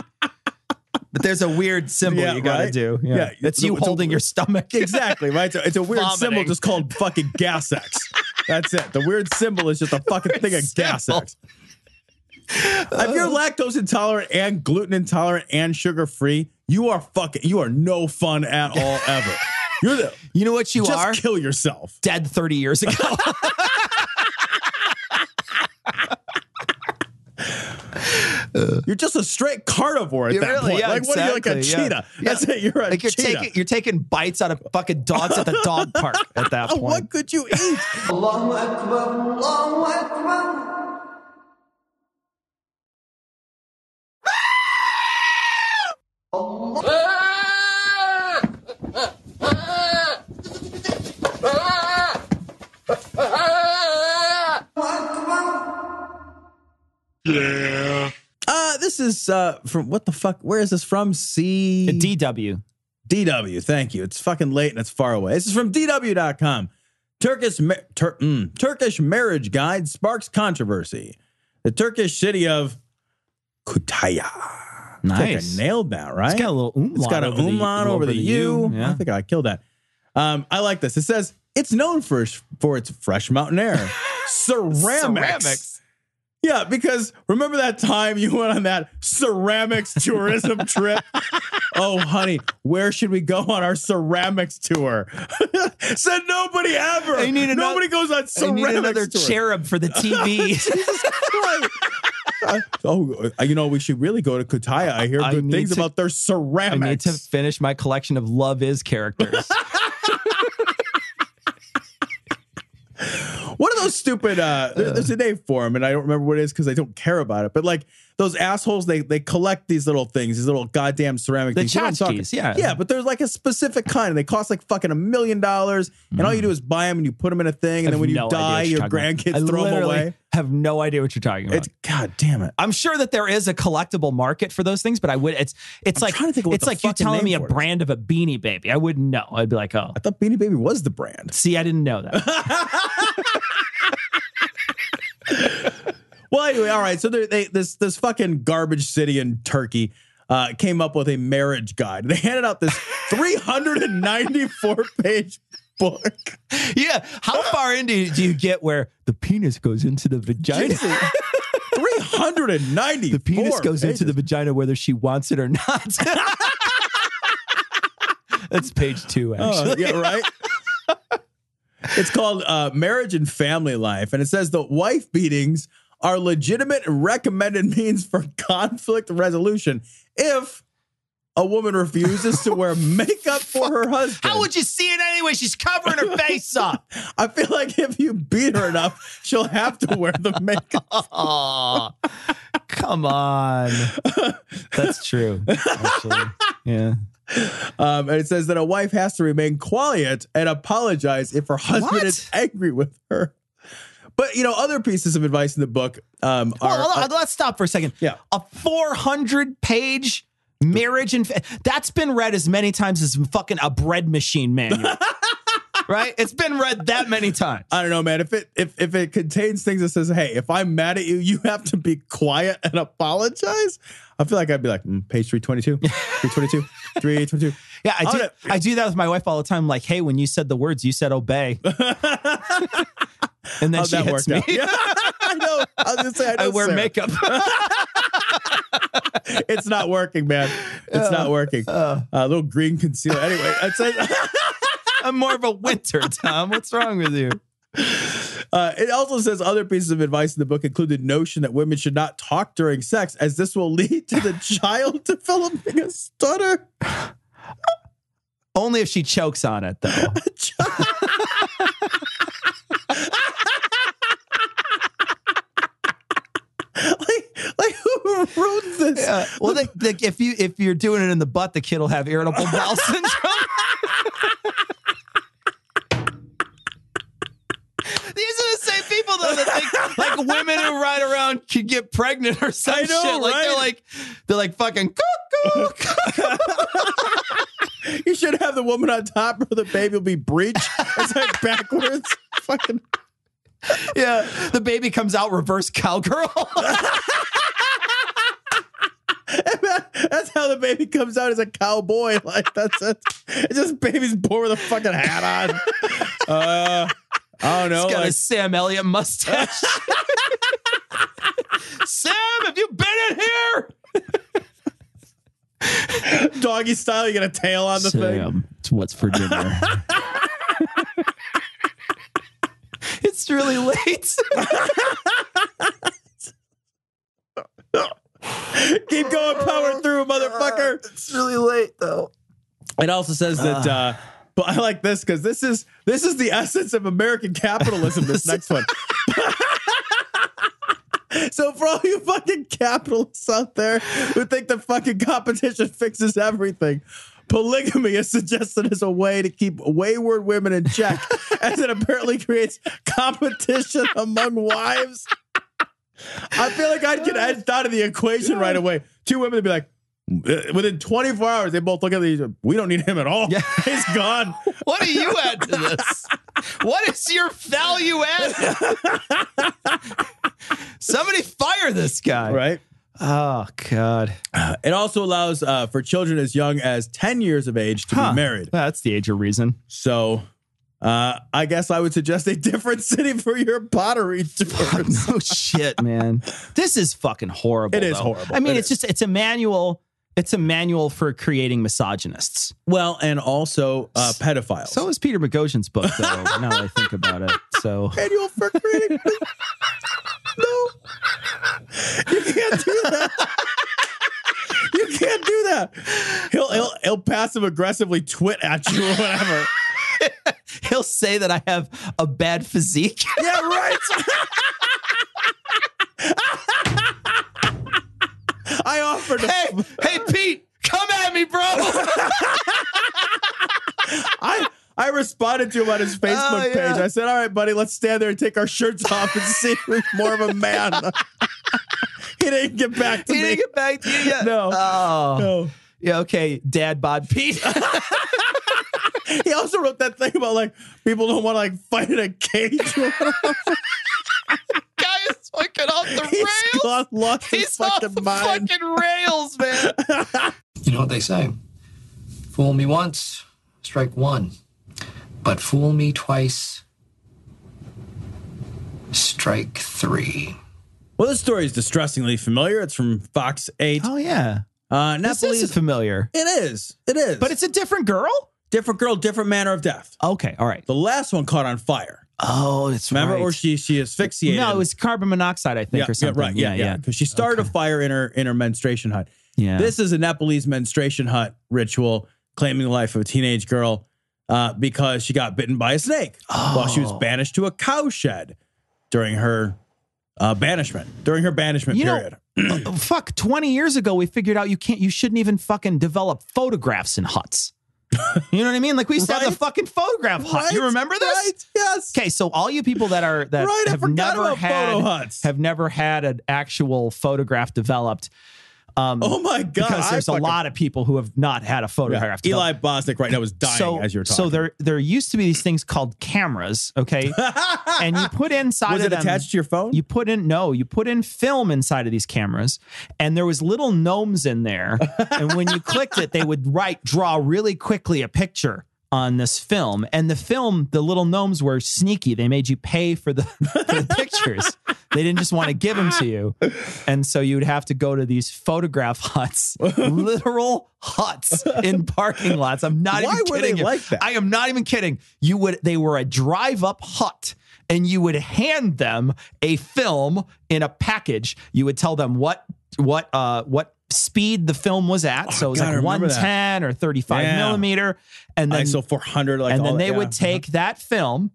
But there's a weird symbol you got to do. Yeah. It's you holding your stomach. Exactly, right? It's a weird symbol just called fucking gas X. That's it. The weird symbol is just a fucking thing of gas X. If you're lactose intolerant and gluten intolerant and sugar free, you are no fun at all ever. You know what you are? Just kill yourself. Dead 30 years ago. You're just a straight carnivore at that point. Yeah, like, what are you, like a cheetah? That's it. You're a like cheetah. You're taking bites out of fucking dogs at the dog park at that point. What could you eat? Allahu Akbar, Allahu Akbar. Yeah. This is from what the fuck? Where is this from? DW. DW. Thank you. It's fucking late and it's far away. This is from DW.com. Turkish marriage guide sparks controversy. The Turkish city of Kütahya. Nice. I think I nailed that, right? It's got a little umlaut. It's got an umlaut over the U. Yeah. I think I killed that. I like this. It says it's known for its fresh mountain air. Ceramics. Yeah, because remember that time you went on that ceramics tourism trip? Oh, honey, where should we go on our ceramics tour? Said nobody ever. Nobody goes on ceramics I need another tour. cherub for the TV. We should really go to Kütahya. I hear good things about their ceramics. I need to finish my collection of Love Is characters. What are those stupid, there's a name for them, and I don't remember what it is because I don't care about it, but like those assholes, they collect these little things, these little goddamn ceramic things. Tchotchkes, yeah. Yeah, but there's like a specific kind, and they cost like fucking $1 million, and all you do is buy them, and you put them in a thing, and then when you die, your grandkids throw them away. I have no idea what you're talking about. God damn it. I'm sure that there is a collectible market for those things, but it's like trying to think of what it's the like you fucking telling name me a for it is. brand of a Beanie Baby. I wouldn't know. I'd be like, oh. I thought Beanie Baby was the brand. See, I didn't know that. Well, anyway, all right. So this fucking garbage city in Turkey came up with a marriage guide. They handed out this 394-page book. Yeah. How far into do you get where the penis goes into the vagina? 390. The penis goes into the vagina whether she wants it or not. That's page 2, actually. Yeah, right? It's called Marriage and Family Life. And it says the wife beatings are legitimate and recommended means for conflict resolution if a woman refuses to wear makeup for her husband. How would you see it anyway? She's covering her face up. I feel like if you beat her enough, she'll have to wear the makeup. Oh, come on. That's true, actually. Yeah. And it says that a wife has to remain quiet and apologize if her husband is angry with her. But, other pieces of advice in the book let's stop for a second. Yeah. A 400-page marriage and that's been read as many times as fucking a bread machine manual. Right? It's been read that many times. I don't know, man. If it contains things that says, hey, if I'm mad at you, you have to be quiet and apologize. I feel like I'd be like, page 322, 322, 322. Yeah, I do that with my wife all the time. Like, hey, when you said the words, you said obey. And then she hits me. Yeah, I know. I was gonna say I wear makeup. It's not working, man. It's not working. A little green concealer. Anyway, I'm more of a winter, Tom. What's wrong with you? It also says other pieces of advice in the book include the notion that women should not talk during sex, as this will lead to the child developing a stutter. Only if she chokes on it, though. Like who wrote this? Yeah. Well, if you're doing it in the butt, the kid will have irritable bowel syndrome. These are the same people though that think like women who ride around can get pregnant or some shit. Like right? they're like fucking cuckoo. You should have the woman on top or the baby will be breech. It's like backwards. Fucking. Yeah, the baby comes out reverse cowgirl. That's how the baby comes out as a cowboy. Like that's it. It's just baby's born with a fucking hat on. I don't know. He's got a Sam Elliott mustache. Sam, have you been in here? Doggy style, you get a tail on the thing. It's what's for dinner. It's really late. motherfucker. It's really late though. It also says that, but I like this because this is the essence of American capitalism. This next one. So for all you fucking capitalists out there who think the fucking competition fixes everything, polygamy is suggested as a way to keep wayward women in check, as it apparently creates competition among wives. I feel like I'd get edged out of the equation right away. Two women would be like, within 24 hours, they both look at these. We don't need him at all. Yeah. He's gone. What do you add to this? What is your value add? Somebody fire this guy. Right. Oh, God. It also allows for children as young as 10 years of age to be married. That's the age of reason. So I guess I would suggest a different city for your pottery tours. No shit, man. This is fucking horrible. It is horrible. I mean, it's a manual. It's a manual for creating misogynists. Well, and also pedophiles. So is Peter Boghossian's book, though, now that I think about it. So manual for creating. No. You can't do that. You can't do that. He'll passive aggressively twit at you or whatever. He'll say that I have a bad physique. Yeah, right. I offered to... Hey, Pete, come at me, bro. I responded to him on his Facebook page. I said, all right, buddy, let's stand there and take our shirts off and see who's more of a man. He didn't get back to me. He didn't get back to you yet? No. Oh. No. Yeah, okay, Dad bod Pete. He also wrote that thing about, like, people don't want to, like, fight in a cage. Guy is fucking off the rails. Lost He's his off fucking the mind. fucking rails, man. You know what they say? Fool me once, strike one. But fool me twice, strike three. Well, this story is distressingly familiar. It's from Fox 8. Oh, yeah. This is familiar. It is. It is. But it's a different girl? Different girl, different manner of death. Okay, all right. The last one caught on fire. Oh, it's Remember? right. Or she asphyxiated. No, it was carbon monoxide, I think, or something. Yeah, right. Yeah. Because she started a fire in her menstruation hut. Yeah. This is a Nepalese menstruation hut ritual claiming the life of a teenage girl because she got bitten by a snake while she was banished to a cow shed during her banishment. During her banishment period. Fuck, 20 years ago, we figured out you shouldn't even fucking develop photographs in huts. You know what I mean? Like we used to have the fucking photograph hut. You remember this? Right, yes. Okay, so all you people that have never had an actual photograph developed. Oh my God. Because there's a lot of people who have not had a photograph. Yeah. Eli Bosnick right now is dying as you're talking. So there used to be these things called cameras, okay? And you put inside was of it them, attached to your phone? You put in film inside of these cameras, and there was little gnomes in there. And when you clicked it, they would draw really quickly a picture on this film. And the little gnomes were sneaky. They made you pay for the pictures. They didn't just want to give them to you. And so you would have to go to these photograph huts, literal huts in parking lots. I'm not even kidding. Why were they like that? I am not even kidding. They were a drive-up hut, and you would hand them a film in a package. You would tell them what speed the film was at. So it was like 110 or 35 millimeter. And then ISO 400. And then they would take that film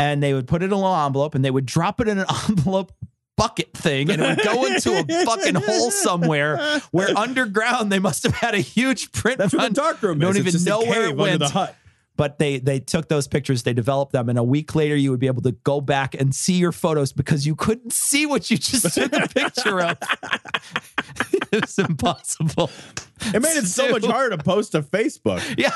and they would put it in a little envelope and they would drop it in an envelope bucket thing, and it would go into a fucking hole somewhere where underground they must have had a huge print. That's where the darkroom is. Don't even know where it went. The hut. But they took those pictures, they developed them, and a week later you would be able to go back and see your photos because you couldn't see what you just took a picture of. It was impossible. It made it so much harder to post to Facebook. Yeah.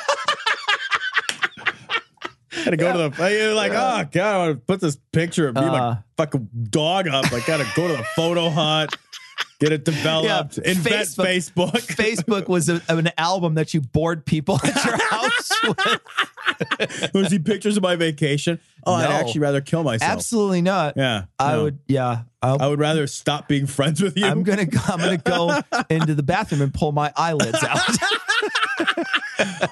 Had to go to the, you're like, oh God, I want to put this picture of me, my fucking dog up. I got to go to the photo hut, get it developed, invent Facebook. Facebook was an album that you bored people at your house with. Want to see pictures of my vacation? Oh, no. I'd actually rather kill myself. Absolutely not. Yeah. I would rather stop being friends with you. I'm gonna go into the bathroom and pull my eyelids out.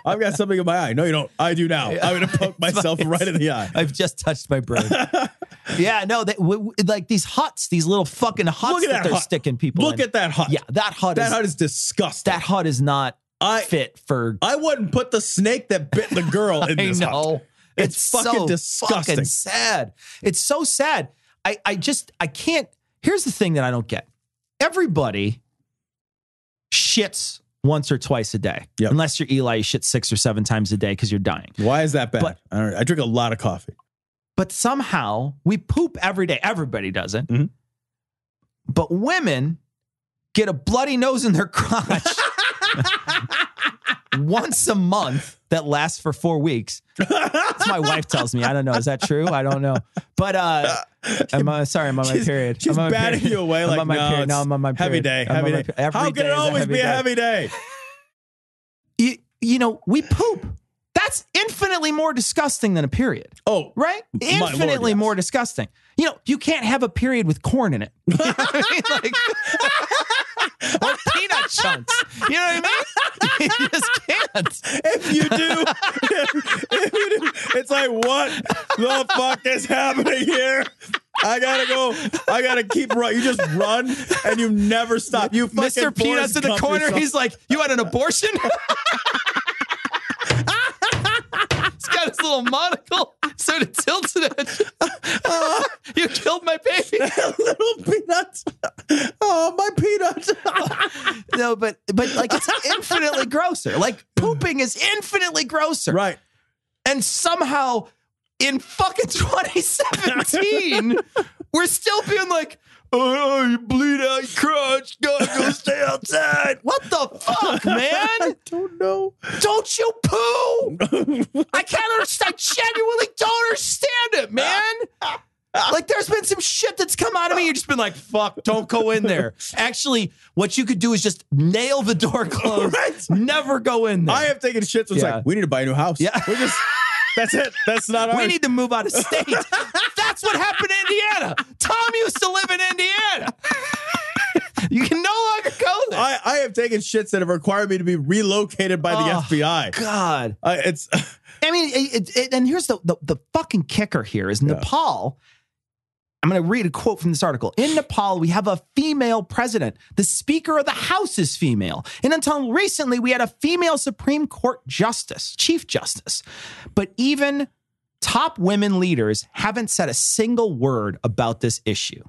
I've got something in my eye. No, you don't. I do now. I'm going to poke myself right in the eye. I've just touched my brain. Yeah, no, like these huts, these little fucking huts that they're sticking people in. Look at that hut. Yeah, that hut is disgusting. That hut is not fit for... I wouldn't put the snake that bit the girl in this hut. It's fucking so disgusting. Fucking sad. It's so sad. I can't... Here's the thing that I don't get. Everybody shits once or twice a day. Yep. Unless you're Eli, you shit 6 or 7 times a day because you're dying. Why is that bad? I drink a lot of coffee. But somehow we poop every day. Everybody does it. Mm-hmm. But women get a bloody nose in their crotch once a month that lasts for 4 weeks. That's my wife tells me. I don't know. Is that true? I don't know. But I'm on my period. She's batting you away like, no, I'm on my period. Heavy day. How can it always be a heavy day? You know, we poop. That's infinitely more disgusting than a period. Oh, right? Infinitely more disgusting. You know, you can't have a period with corn in it. You know what I mean? Like, or peanut chunks. You know what I mean? You just can't. If you do, it's like, what the fuck is happening here? I gotta go. I gotta keep running. You just run and you never stop. You fucking Mr. Peanuts in the corner. Yourself. He's like, you had an abortion? He's got his little monocle, sort of tilted it. You killed my baby. Little peanut. Oh, my peanut. No, but like it's infinitely grosser. Like pooping is infinitely grosser. Right. And somehow in fucking 2017, we're still being like, oh, you bleed out your crotch, gotta go stay outside. What the fuck, man? I don't know. Don't you poo? I can't understand. I genuinely don't understand it, man. Like, there's been some shit that's come out of me. You've just been like, fuck, don't go in there. Actually, what you could do is just nail the door closed. Right? Never go in there. I have taken shits. It's like, we need to buy a new house. Yeah. That's it. That's not ours. We need to move out of state. That's what happened in Indiana. Tom used to live in Indiana. You can no longer go there. I have taken shits that have required me to be relocated by the FBI. God. I mean, and here's the fucking kicker here is Nepal. I'm going to read a quote from this article. In Nepal, we have a female president. The Speaker of the House is female. And until recently, we had a female Supreme Court justice, Chief Justice. But even top women leaders haven't said a single word about this issue.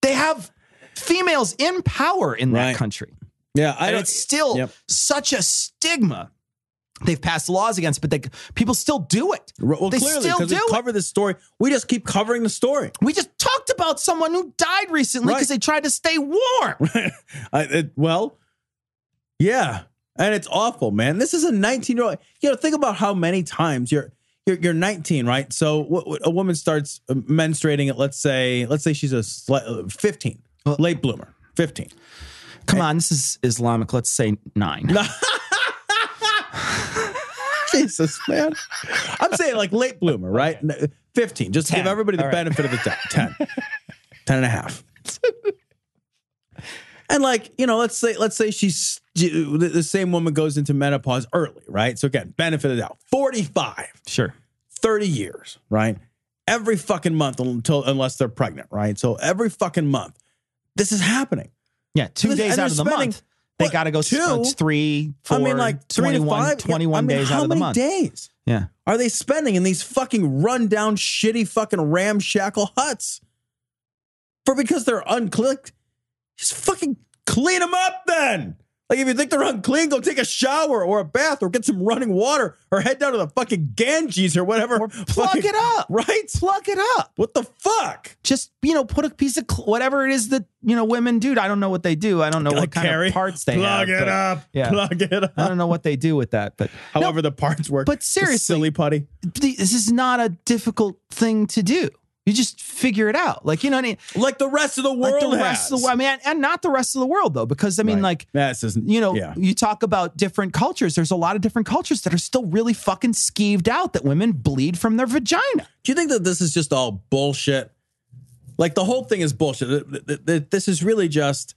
They have females in power in that country. Yeah, and it's still such a stigma. They've passed laws against, but people still do it. Well, they clearly, because we cover this story. We just keep covering the story. We just talked about someone who died recently because they tried to stay warm. Well, yeah. And it's awful, man. This is a 19-year-old. You know, think about how many times you're 19, right? So a woman starts menstruating at, let's say she's a 15, late bloomer, 15. Come on, this is Islamic. Let's say 9. Jesus, man. I'm saying like late bloomer, right? 15, just to give everybody the benefit of the doubt. 10 and a half. And like, you know, let's say she's the same woman goes into menopause early, right? So again, benefit of the doubt. 45. Sure. 30 years, right? Every fucking month unless they're pregnant, right? So every fucking month, this is happening. Yeah, 2 days out of the month. They got to go 3, 4, 21 days out of the month. How many days are they spending in these fucking rundown, shitty fucking ramshackle huts? Because they're unclicked? Just fucking clean them up then. Like, if you think they're unclean, go take a shower or a bath or get some running water or head down to the fucking Ganges or whatever. Or plug it up. Right? Plug it up. What the fuck? Just, put a piece of whatever it is that, women do. I don't know what they do. I don't know what kind of parts they have. Plug it up. Yeah. Plug it up. I don't know what they do with that. But however the parts work. But seriously, silly putty. This is not a difficult thing to do. You just figure it out. Like, you know what I mean? Like the rest of the world and not the rest of the world, though, because, I mean, you talk about different cultures. There's a lot of different cultures that are still really fucking skeeved out that women bleed from their vagina. Do you think that this is just all bullshit? Like, the whole thing is bullshit. This is really just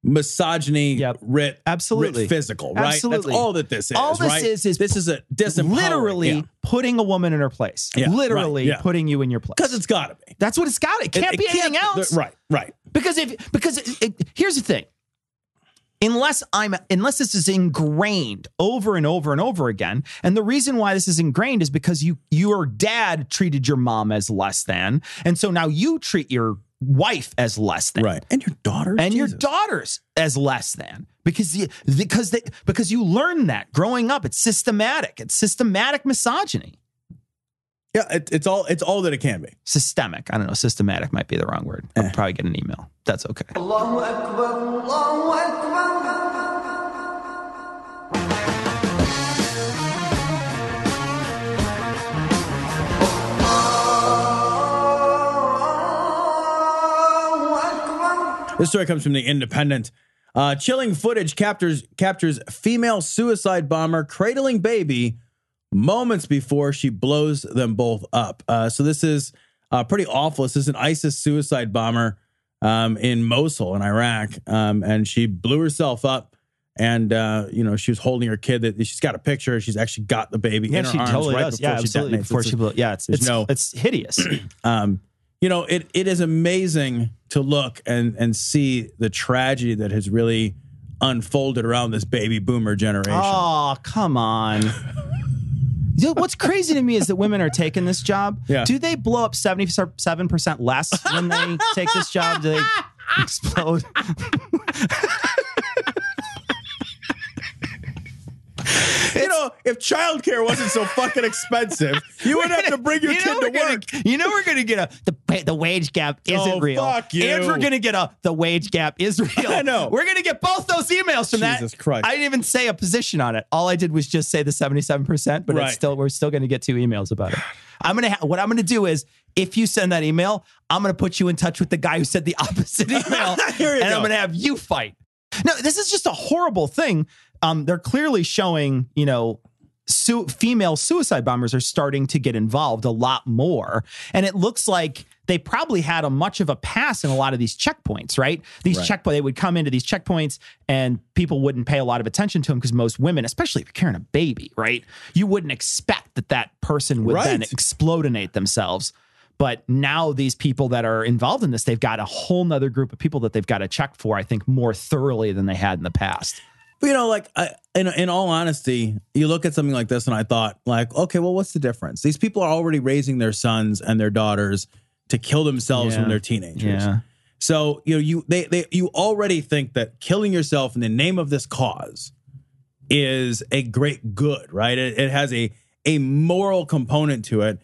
misogyny, writ physical, right? Absolutely. That's all that this is. All this right? is this is a disempowering, literally putting a woman in her place. Literally putting you in your place. Because it's got to be. That's what it's got. It can't be anything else. Right. Because here's the thing. Unless this is ingrained over and over and over again, and the reason why this is ingrained is because your dad treated your mom as less than, and so now you treat your wife as less than, right? And your daughters, your daughters as less than, because you learn that growing up. It's systematic. It's systematic misogyny. Yeah, it's all that it can be. Systemic. I don't know. Systematic might be the wrong word. I'll probably get an email. That's okay. Allahu Akbar, Allahu Akbar. This story comes from The Independent. Chilling footage captures female suicide bomber cradling baby moments before she blows them both up. So this is pretty awful. This is an ISIS suicide bomber in Mosul in Iraq, and she blew herself up. And she was holding her kid. She's got a picture. She's actually got the baby in her arms totally right does. before she absolutely. detonates. Before she blew. Yeah, it's hideous. It is amazing to look and see the tragedy that has really unfolded around this baby boomer generation. Oh, come on. What's crazy to me is that women are taking this job. Yeah. Do they blow up 77% less when they take this job? Do they explode? If childcare wasn't so fucking expensive, you wouldn't have to bring your kid to work. We're going to get the wage gap isn't real. Fuck you. And we're going to get the wage gap is real. I know. We're going to get both those emails from that. Jesus Christ. I didn't even say a position on it. All I did was just say the 77%, but we're still going to get 2 emails about it. What I'm going to do is, if you send that email, I'm going to put you in touch with the guy who said the opposite email. And I'm going to have you fight. No, this is just a horrible thing. They're clearly showing, female suicide bombers are starting to get involved a lot more. And it looks like they probably had much of a pass in a lot of these checkpoints, right? They would come into these checkpoints and people wouldn't pay a lot of attention to them because most women, especially if you're carrying a baby, right? You wouldn't expect that person would then explodinate themselves. But now these people that are involved in this, they've got a whole nother group of people that they've got to check for, I think, more thoroughly than they had in the past. But, in all honesty, you look at something like this and I thought, okay, well, what's the difference? These people are already raising their sons and their daughters to kill themselves when they're teenagers. Yeah. So, you already think that killing yourself in the name of this cause is a great good, right? It has a moral component to it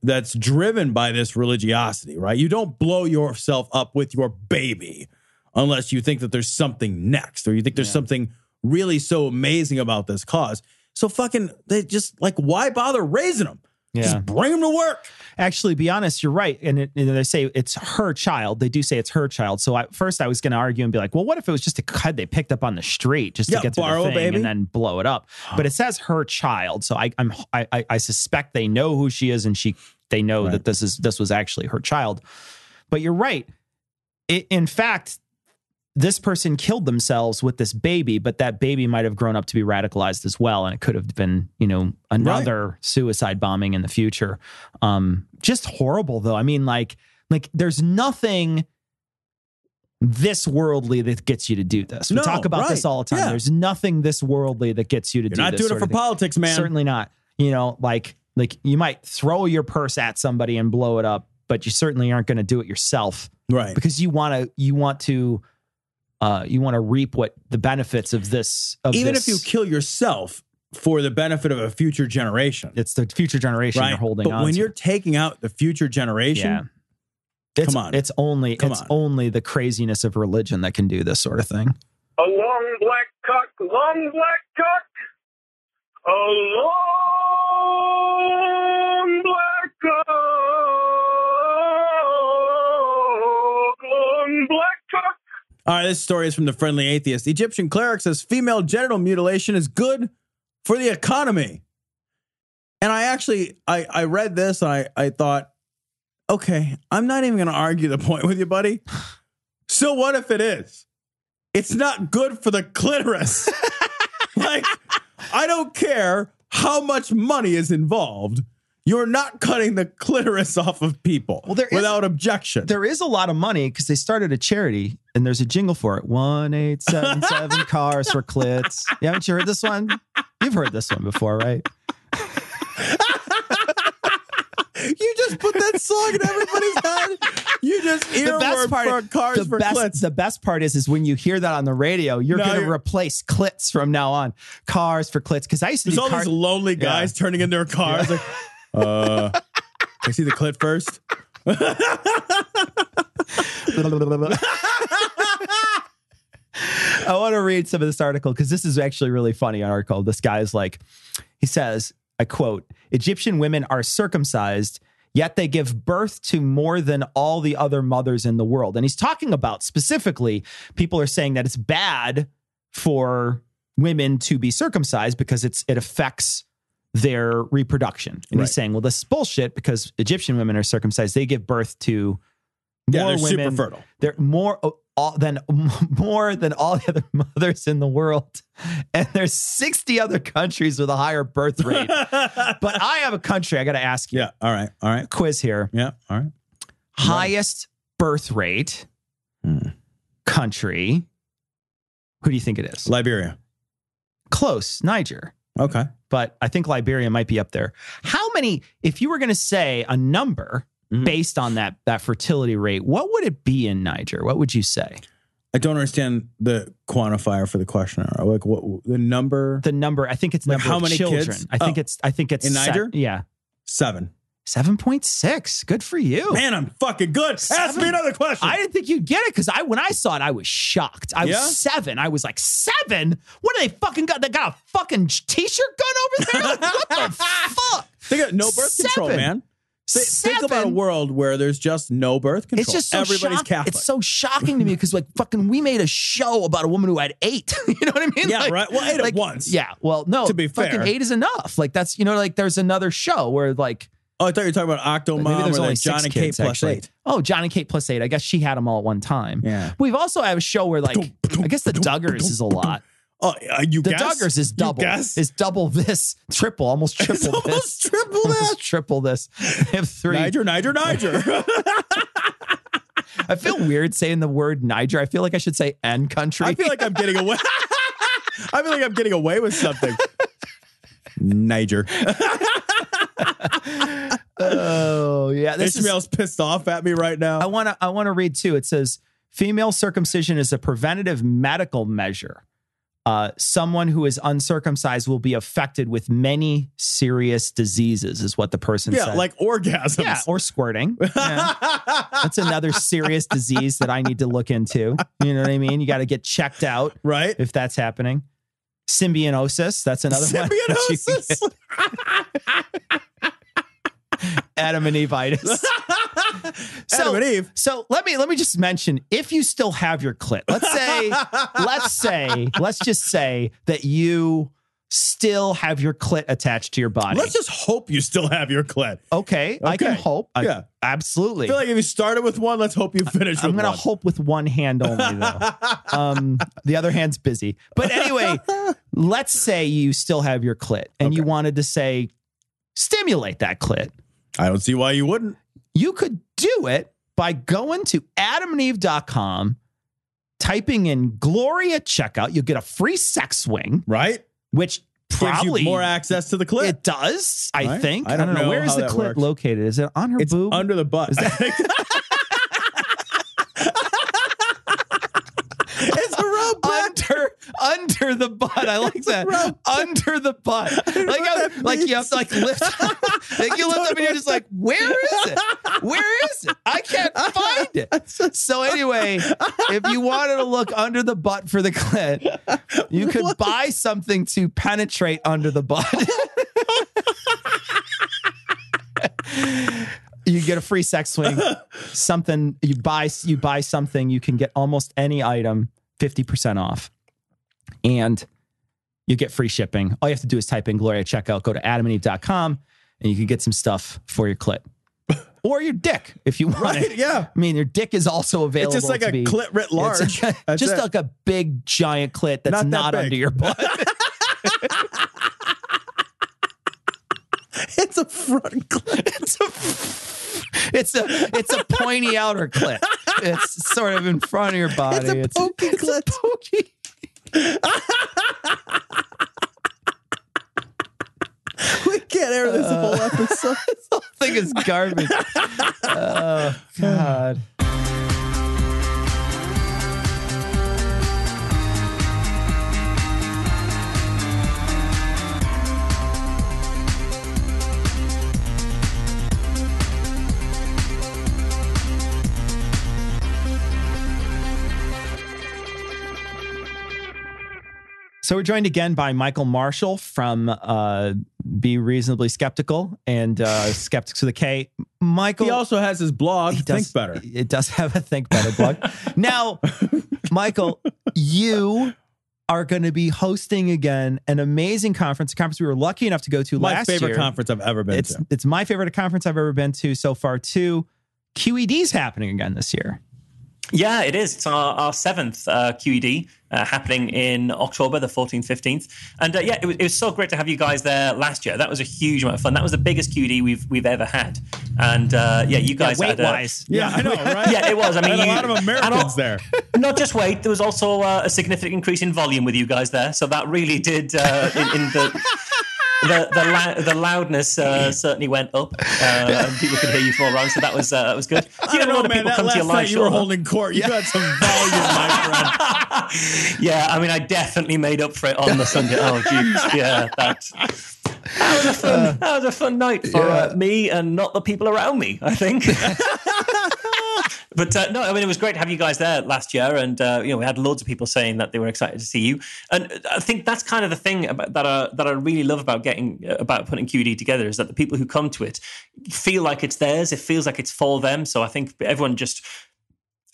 that's driven by this religiosity, right? You don't blow yourself up with your baby unless you think that there's something next, or you think there's something really so amazing about this cause. So they just why bother raising them? Yeah. Just bring them to work. Actually, be honest, you're right. And they say it's her child. They do say it's her child. So at first I was going to argue and be like, well, what if it was just a kid they picked up on the street just to get to the thing and then blow it up? But it says her child. So I suspect they know who she is, and they know that this was actually her child. But you're right. In fact, this person killed themselves with this baby, but that baby might have grown up to be radicalized as well. And it could have been, another suicide bombing in the future. Just horrible though. I mean, there's nothing this worldly that gets you to do this. We talk about this all the time. Yeah. There's nothing this worldly that gets you to do this. You're not doing it for politics, man. Certainly not. Like you might throw your purse at somebody and blow it up, but you certainly aren't going to do it yourself. Right. Because you want to reap what the benefits of this. Even if you kill yourself for the benefit of a future generation, it's the future generation you're holding on to. But when you're taking out the future generation, come on, it's only the craziness of religion that can do this sort of thing. A long black cock, long black cock, a long black cock, long black cock. All right, this story is from The Friendly Atheist. Egyptian cleric says female genital mutilation is good for the economy. And I read this and I thought, okay, I'm not even going to argue the point with you, buddy. So what if it is? it's not good for the clitoris. Like, I don't care how much money is involved. You're not cutting the clitoris off of people without objection. There is a lot of money because they started a charity and there's a jingle for it. 1877 cars for clits. Yeah, haven't you heard this one? You've heard this one before, right? You just put that song in everybody's head. You just earworm for cars for clits. The best part is when you hear that on the radio, you're going to replace clits from now on. Cars for clits. Because I used to There's all these lonely guys turning in their cars. Yeah. Like, can I see the clit first? I want to read some of this article because this is actually really funny. An article. This guy is like, he says, I quote, Egyptian women are circumcised, yet they give birth to more than all the other mothers in the world. And he's talking about specifically, people are saying that it's bad for women to be circumcised because it affects their reproduction. And he's saying, well, this is bullshit because Egyptian women are circumcised. They give birth to more women. Super fertile. They're more than all the other mothers in the world. And there's 60 other countries with a higher birth rate. But I have a country I got to ask you. Yeah. All right. Quiz here. Yeah. All right. Highest birth rate country. Who do you think it is? Liberia. Close. Niger. Okay. But I think Liberia might be up there. How many, if you were going to say a number based on that fertility rate, what would it be in Niger? What would you say? I don't understand the quantifier for the question. Like what the number? The number, I think it's like number how of many children. kids? I think it's in Niger? Yeah. 7. 7.6. Good for you. Man, I'm fucking good. Ask me another question. I didn't think you'd get it because when I saw it, I was shocked. I was 7. I was like, 7? What do they fucking got? They got a fucking t-shirt gun over there? Like, what the fuck? They got no birth control, man. Think about a world where there's just no birth control. It's just so everybody's Catholic. It's so shocking to me because like fucking we made a show about a woman who had 8. You know what I mean? Yeah, like, right. Well, 8 at once. Yeah. Well, no. To be fair, fucking 8 is enough. Like that's like there's another show where like. Oh, I thought you were talking about Octomom Maybe there's or only like John 6 and Kate kids, plus actually. 8. Oh, John and Kate plus 8. I guess she had them all at one time. Yeah. We've also have a show where like I guess the Duggars is a lot. Oh, you the guess? Duggars is double. Is double this, triple, almost triple this. Almost triple that. Almost triple this. They have 3. Niger. I feel weird saying the word Niger. I feel like I should say N country. I feel like I'm getting away. I feel like I'm getting away with something. Niger. Oh yeah, Ishmael's pissed off at me right now. I want to read too. It says female circumcision is a preventative medical measure. Someone who is uncircumcised will be affected with many serious diseases, is what the person said. Yeah, like orgasms. Yeah, or squirting. Yeah. That's another serious disease that I need to look into. You know what I mean? You got to get checked out, right? If that's happening. Symbiosis. That's another one. Symbiosis. Adam and Eve-itis. Adam and Eve. So let me just mention, if you still have your clit, let's just say that you still have your clit attached to your body. Let's just hope you still have your clit. Okay. I can hope. Yeah. Absolutely. I feel like if you started with one, let's hope you finish with one. I'm going to hope with one hand only, though. The other hand's busy. But anyway, let's say you still have your clit and you wanted to say, stimulate that clit. I don't see why you wouldn't. You could do it by going to adamandeve.com, typing in Glory at checkout. You'll get a free sex swing. Right. Which probably gives you more access to the clit. It does, I think. I don't know. Where is the clit works. located? Is it on her boob? Under the butt. It's a rub under the butt. I like that. Under the butt. Like you have to like lift. Like you lift up and you're just like, where is it? Where is it? I can't find it. So anyway, if you wanted to look under the butt for the clit, you could buy something to penetrate under the butt. You get a free sex swing. Something you buy something, you can get almost any item 50% off. And you get free shipping. All you have to do is type in Glory at checkout, go to adamandeve.com, and you can get some stuff for your clit. or your dick if you want it. Yeah. I mean, your dick is also available. It's just like a clit writ large. Just like a big giant clit that's not under your butt. It's a front clit. It's a pointy outer clit. It's sort of in front of your body. It's a pokey clit. We can't air this whole episode. This whole thing is garbage. Oh, God. So we're joined again by Michael Marshall from Be Reasonably Skeptical and Skeptics with a K. Michael, he also has his blog, Think Better. It does have a Think Better blog. Now, Michael, you are going to be hosting again an amazing conference, a conference we were lucky enough to go to last year. My favorite conference I've ever been to. It's my favorite conference I've ever been to so far, too. QED's happening again this year. Yeah, it is. It's our seventh QED happening in October, the 14th, 15th. And yeah, it was so great to have you guys there last year. That was a huge amount of fun. That was the biggest QED we've ever had. And yeah, you guys weight-wise. Yeah, I know, right? Yeah, it was. I mean, a lot of Americans there. Not just weight. There was also a significant increase in volume with you guys there. So that really did in the loudness certainly went up, and people could hear you from all around. So that was good. You had a lot of people come to your live show. You were holding court. You had some volume, my friend. Yeah, I mean, I definitely made up for it on the Sunday. Oh, geez, yeah, that was a fun night for me and not the people around me, I think. But no, I mean, it was great to have you guys there last year, and we had loads of people saying that they were excited to see you. And I think that's kind of the thing that I really love about putting QED together, is that the people who come to it feel like it's theirs. It feels like it's for them. So I think everyone just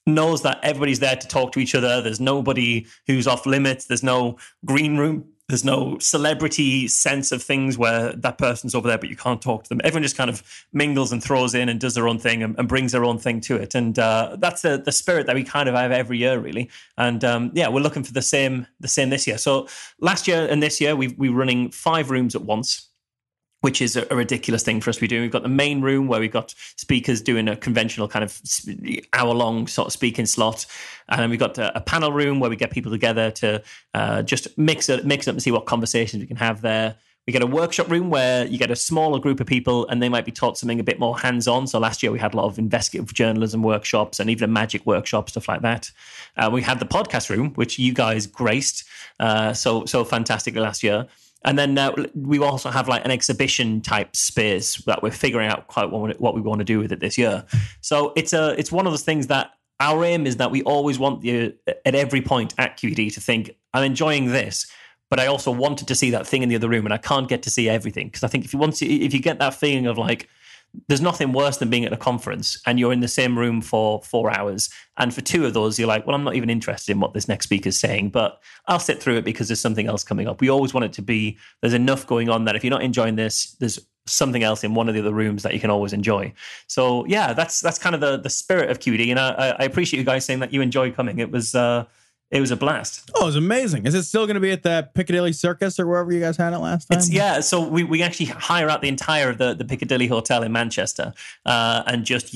knows that everybody's there to talk to each other. There's nobody who's off limits. There's no green room. There's no celebrity sense of things where that person's over there, but you can't talk to them. Everyone just kind of mingles and throws in and does their own thing and brings their own thing to it. And that's the spirit that we kind of have every year, really. And yeah, we're looking for the same this year. So last year and this year, we're running 5 rooms at once, which is a ridiculous thing for us to be doing. We've got the main room where we've got speakers doing a conventional kind of hour-long sort of speaking slot. And then we've got a panel room where we get people together to just mix it up and see what conversations we can have there. We get a workshop room where you get a smaller group of people and they might be taught something a bit more hands-on. So last year we had a lot of investigative journalism workshops and even a magic workshop, stuff like that. We had the podcast room, which you guys graced so fantastically last year. And then we also have like an exhibition type space that we're figuring out quite what we want to do with it this year. So it's one of those things that our aim is that we always want you at every point at QED to think, I'm enjoying this, but I also wanted to see that thing in the other room and I can't get to see everything. Because I think if you get that feeling of like, there's nothing worse than being at a conference and you're in the same room for 4 hours. And for 2 of those, you're like, well, I'm not even interested in what this next speaker's saying, but I'll sit through it because there's something else coming up. We always want it to be, there's enough going on that if you're not enjoying this, there's something else in one of the other rooms that you can always enjoy. So yeah, that's kind of the spirit of QED. And I appreciate you guys saying that you enjoy coming. It was a blast. Oh, it was amazing. Is it still going to be at the Piccadilly Circus or wherever you guys had it last time? So we actually hire out the entire of the Piccadilly Hotel in Manchester and just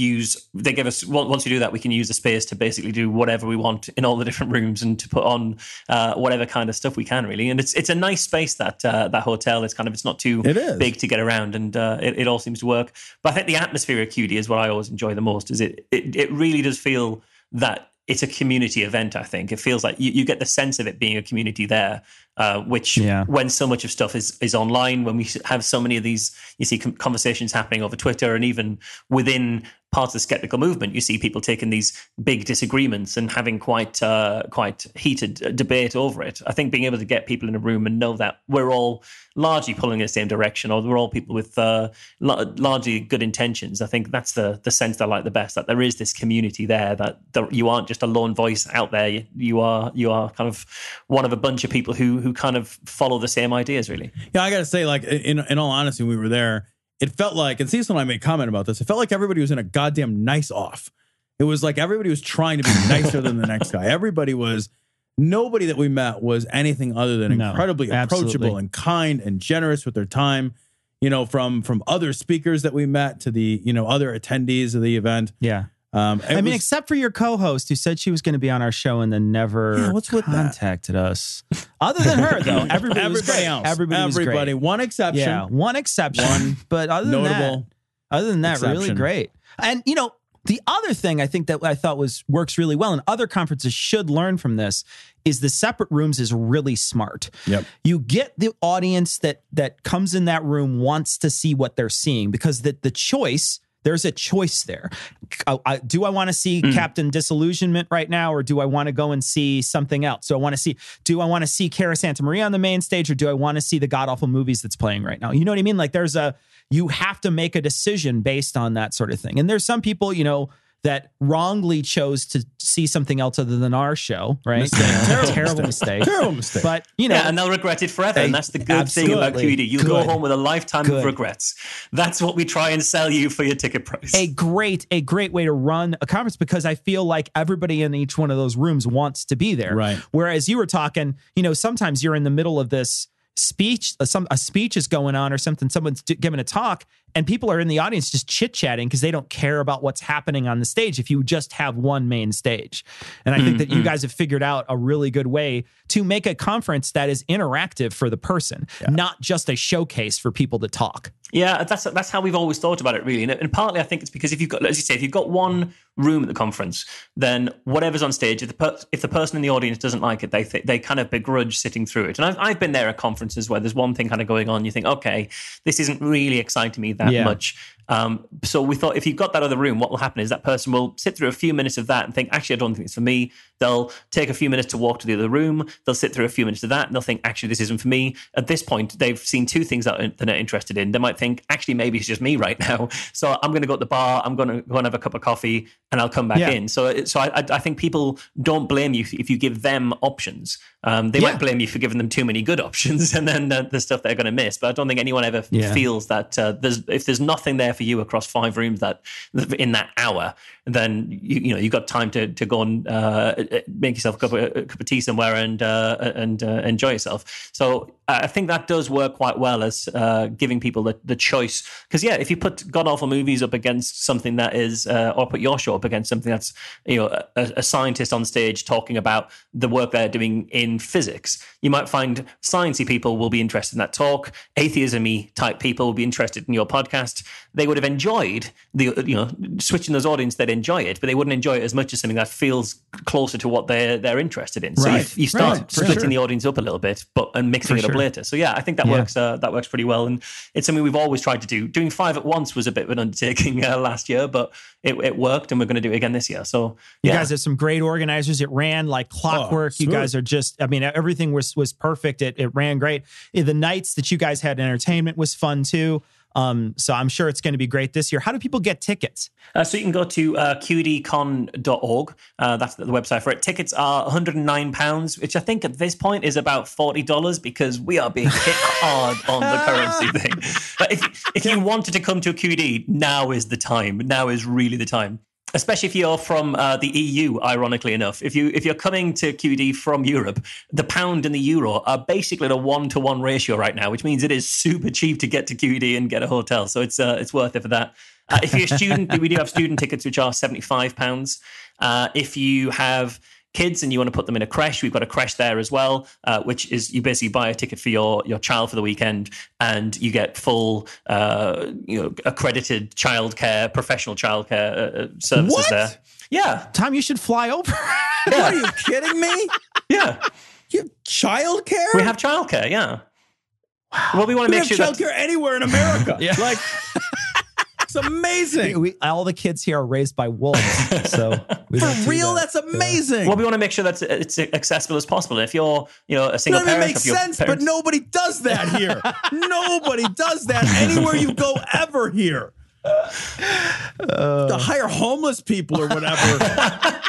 they give us, once we do that, we can use the space to basically do whatever we want in all the different rooms and to put on whatever kind of stuff we can, really. And it's a nice space, that hotel. It's not too big to get around, and it all seems to work. But I think the atmosphere of QED is what I always enjoy the most, is it really does feel that it's a community event. I think it feels like you get the sense of it being a community there, which when so much of stuff is online, when we have so many of these, you see conversations happening over Twitter, and even within parts of the skeptical movement, you see people taking these big disagreements and having quite heated debate over it. I think being able to get people in a room and know that we're all largely pulling in the same direction, or we're all people with largely good intentions. I think that's the sense that I like the best, that there is this community there, that you aren't just a lone voice out there. You are kind of one of a bunch of people who kind of follow the same ideas, really. Yeah, I got to say, like, in all honesty, when we were there, it felt like, and Cecil and I made a comment about this, it felt like everybody was in a goddamn nice off. It was like everybody was trying to be nicer than the next guy. Nobody that we met was anything other than incredibly approachable and kind and generous with their time. From other speakers that we met to the, other attendees of the event. Yeah. Except for your co-host who said she was going to be on our show and then never contacted us. Other than her, though, everybody was great. Everybody was great. One exception. Yeah, one exception. But other than that, really great. And, the other thing I think that I thought works really well, and other conferences should learn from this, is the separate rooms is really smart. Yep. You get the audience that comes in that room wants to see what they're seeing, because there's a choice there. Do I want to see Captain Disillusionment right now, or do I want to go and see something else? Do I want to see Cara Santa Maria on the main stage, or do I want to see the god-awful movies that's playing right now? You know what I mean? Like you have to make a decision based on that sort of thing. And there's some people, that wrongly chose to see something else other than our show, right? Terrible mistake. Terrible mistake. But, and they'll regret it forever. And that's the good thing about QED. You'll go home with a lifetime of regrets. That's what we try and sell you for your ticket price. A great way to run a conference, because I feel like everybody in each one of those rooms wants to be there. Right. Whereas you were talking, sometimes you're in the middle of this speech, a speech is going on or something, someone's giving a talk, and people are in the audience just chit-chatting because they don't care about what's happening on the stage if you just have one main stage. And I think that you guys have figured out a really good way to make a conference that is interactive for the person, not just a showcase for people to talk. Yeah, that's how we've always thought about it, really. And partly I think it's because if you've got one room at the conference, then whatever's on stage, if the person in the audience doesn't like it, they kind of begrudge sitting through it. And I've been there at conferences where there's one thing kind of going on, you think, okay, this isn't really exciting me that much. So we thought if you've got that other room, what will happen is that person will sit through a few minutes of that and think, actually, I don't think it's for me. They'll take a few minutes to walk to the other room. They'll sit through a few minutes of that and they'll think, actually, this isn't for me. At this point, they've seen two things that they're not interested in. They might think, actually, maybe it's just me right now. So I'm going to go to the bar. I'm going to go and have a cup of coffee and I'll come back in. So I think people don't blame you if you give them options. They might blame you for giving them too many good options and then the stuff they're going to miss. But I don't think anyone ever feels that if there's nothing there for you across 5 rooms that in that hour, then you've got time to go and make yourself a cup of tea somewhere and enjoy yourself. So I think that does work quite well as giving people the choice. Because if you put god-awful movies up against something that is, or put your show up against something that's a scientist on stage talking about the work they're doing in physics, you might find sciencey people will be interested in that talk. Atheism-y type people will be interested in your podcast. They would have enjoyed switching those audience. They'd enjoy it, but they wouldn't enjoy it as much as something that feels closer to what they're interested in. So you start splitting the audience up a little bit, and mixing it up later. So I think that works. That works pretty well, and it's something we've always tried to do. Doing 5 at once was a bit of an undertaking last year, but it worked, and we're going to do it again this year. So you guys have some great organizers. It ran like clockwork. You guys are just, everything was perfect. It ran great. The nights that you guys had entertainment was fun too. So I'm sure it's going to be great this year. How do people get tickets? So you can go to qedcon.org. That's the website for it. Tickets are £109, which I think at this point is about $40 because we are being hit hard on the currency thing. But if you wanted to come to a QED, now is the time. Now is really the time. Especially if you're from the EU, ironically enough. If you're coming to QED from Europe, the pound and the euro are basically at a 1-to-1 ratio right now, which means it is super cheap to get to QED and get a hotel. So it's worth it for that. If you're a student, we do have student tickets, which are £75. If you have kids and you want to put them in a creche, we've got a creche there as well, which is you basically buy a ticket for your child for the weekend and you get full accredited childcare, professional childcare services there. Yeah. Tom, you should fly over. Are you kidding me? Yeah. You have childcare? We have childcare, yeah. Wow. Well, we want to make sure childcare anywhere in America. Like it's amazing. All the kids here are raised by wolves. So for real, that's amazing. Well, we want to make sure that it's accessible as possible. If you're, a single parent, makes sense, but nobody does that here. Nobody does that anywhere you go ever here. To hire homeless people or whatever.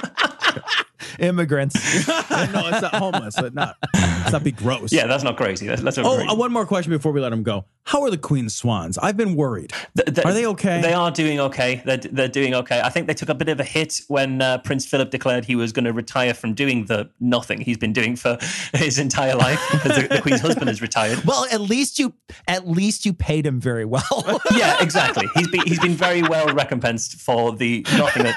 Immigrants. No, it's not homeless. Let's not be gross. Yeah, that's not crazy. That's not crazy. One more question before we let him go. How are the Queen's swans? I've been worried. Are they okay? They are doing okay. They're doing okay. I think they took a bit of a hit when Prince Philip declared he was going to retire from doing the nothing he's been doing for his entire life because the Queen's husband is retired. Well, at least you paid him very well. Yeah, exactly. He's been very well recompensed for the nothing.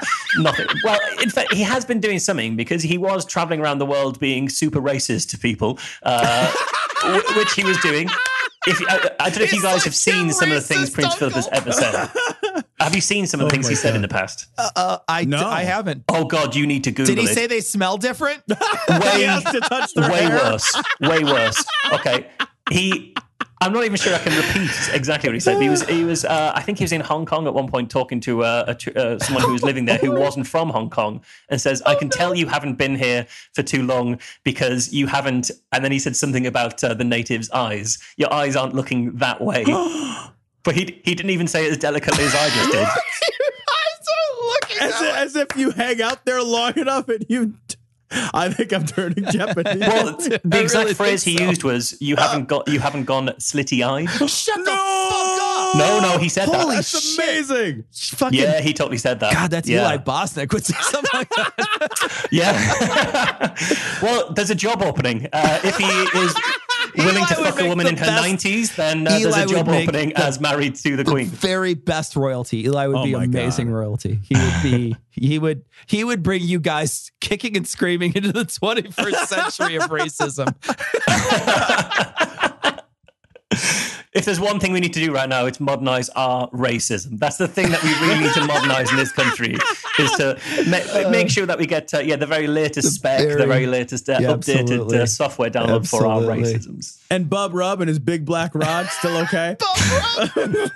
Well, in fact, he has been doing something because he was traveling around the world being super racist to people, which he was doing. I don't know if you guys have seen some of the things Prince Philip has ever said. Have you seen some of the things he said in the past? I haven't. Oh, God, you need to Google it. Did he say they smell different? Way worse. Okay. I'm not even sure I can repeat exactly what he said. He was. I think he was in Hong Kong at one point talking to someone who was living there who wasn't from Hong Kong, and says, "I can tell you haven't been here for too long because you haven't." And then he said something about the natives' eyes. Your eyes aren't looking that way. But he didn't even say it as delicately as I just did. As if you hang out there long enough and you. I think I'm turning Japanese. Well, the exact phrase he used was, "You haven't gone slitty-eyed." Shut the fuck up! No, he said that. That's amazing. Yeah, he totally said that. God, that's Eli Bosnick would say something like that. Yeah. Well, there's a job opening. If he is willing to fuck a woman in her 90s, then there's a job opening as married to the Queen. Very best royalty. Eli would be amazing royalty. He would bring you guys kicking and screaming into the 21st century of racism. If there's one thing we need to do right now, it's modernize our racism. That's the thing that we really need to modernize in this country, is to make sure that we get the very latest spec, the very latest updated software download for our racisms. And Bub Rub and his big black rod still okay? Bub Rub!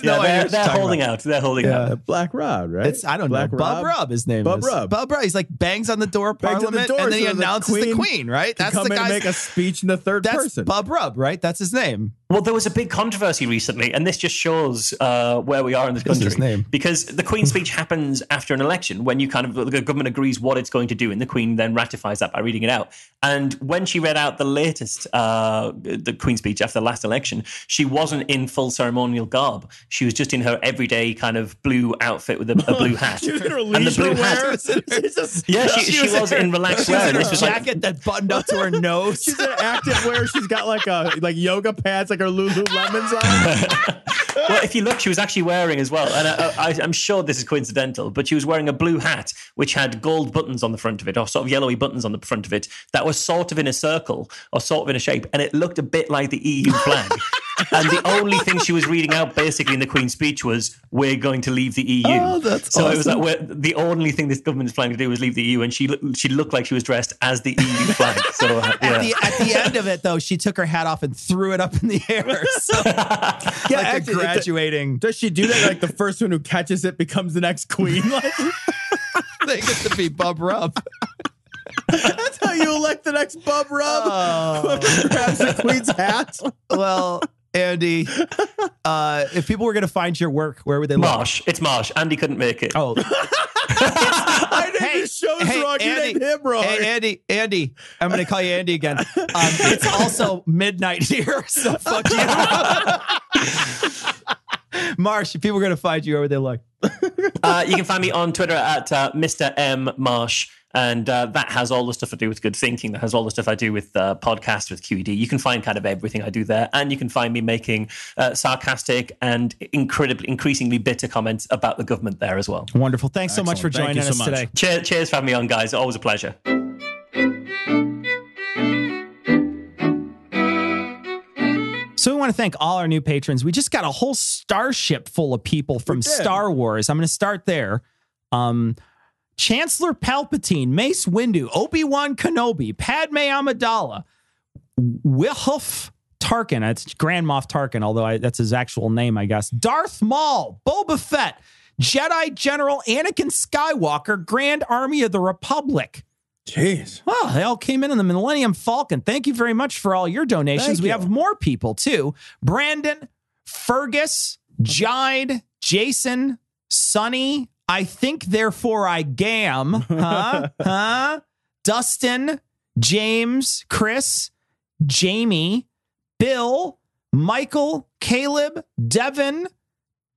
They're holding out. They're holding out. Black Rod, right? I don't know. Bub Rub, his name is. Bub Rub. He's like bangs on the door of Parliament, and then he announces the Queen, right? That's the guy. And make a speech in the third person. Bub Rub, right? That's his name. Well, there was a big controversy recently, and this just shows where we are in this country. His name. Because the Queen's speech happens after an election, when the government agrees what it's going to do, and the Queen then ratifies that by reading it out. And when she read out the latest, the Queen's speech after the last election, she wasn't in full ceremonial garb. She was just in her everyday kind of blue outfit with a blue hat. She was in her leisure wear. She was in relaxed wear. She was in a jacket that buttoned up to her nose. She's in active wear. She's got like yoga pants, like her Lululemons on. Well, if you look, she was actually wearing as well, and I'm sure this is coincidental, but she was wearing a blue hat which had gold buttons on the front of it, or sort of yellowy buttons on the front of it, that was sort of in a circle or sort of in a shape, and it looked a bit like the EU flag. And the only thing she was reading out basically in the Queen's speech was, "We're going to leave the EU." Oh, that's awesome. It was like the only thing this government is planning to do was leave the EU, and she looked like she was dressed as the EU flag. So at the end of it, though, she took her hat off and threw it up in the air. So, like graduating. Does she do that? Like the first one who catches it becomes the next queen? Like, they get to be Bub Rub. That's how you elect the next Bub Rub. Whoever grabs the Queen's hat. Well, Andy, if people were going to find your work, where would they look? Marsh. It's Marsh. Andy couldn't make it. Oh. I named the show's wrong. Andy, you named him wrong. Hey, Andy. I'm going to call you Andy again. It's also midnight here, so fuck you. Marsh, if people are going to find you, where would they look? You can find me on Twitter at Mr. M. Marsh. And that has all the stuff I do with Good Thinking. That has all the stuff I do with podcasts with QED. You can find kind of everything I do there. And you can find me making sarcastic and increasingly bitter comments about the government there as well. Wonderful. Thanks so much for joining us today. Cheers for having me on, guys. Always a pleasure. So we want to thank all our new patrons. We just got a whole starship full of people from Star Wars. I'm going to start there. Chancellor Palpatine, Mace Windu, Obi-Wan Kenobi, Padme Amidala, Wilhuff Tarkin. That's Grand Moff Tarkin, although that's his actual name, I guess. Darth Maul, Boba Fett, Jedi General Anakin Skywalker, Grand Army of the Republic. Jeez. Well, they all came in the Millennium Falcon. Thank you very much for all your donations. We have more people, too. Brandon, Fergus, Jide, Jason, Sonny, I think, therefore I gam. Dustin, James, Chris, Jamie, Bill, Michael, Caleb, Devin,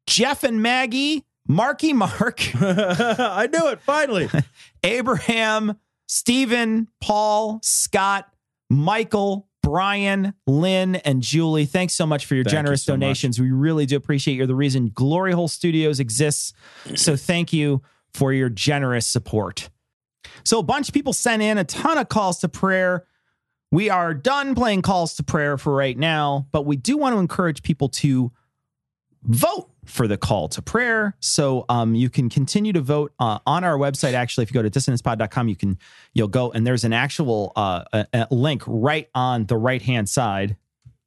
Jeff and Maggie, Marky Mark. I knew it, finally. Abraham, Stephen, Paul, Scott, Michael, Brian, Lynn, and Julie. Thanks so much for your generous donations. We really do appreciate you. You're the reason Glory Hole Studios exists. So thank you for your generous support. So a bunch of people sent in a ton of calls to prayer. We are done playing calls to prayer for right now, but we do want to encourage people to vote for the call to prayer. So you can continue to vote on our website. Actually, if you go to dissonancepod.com, you'll go and there's an actual a link right on the right-hand side,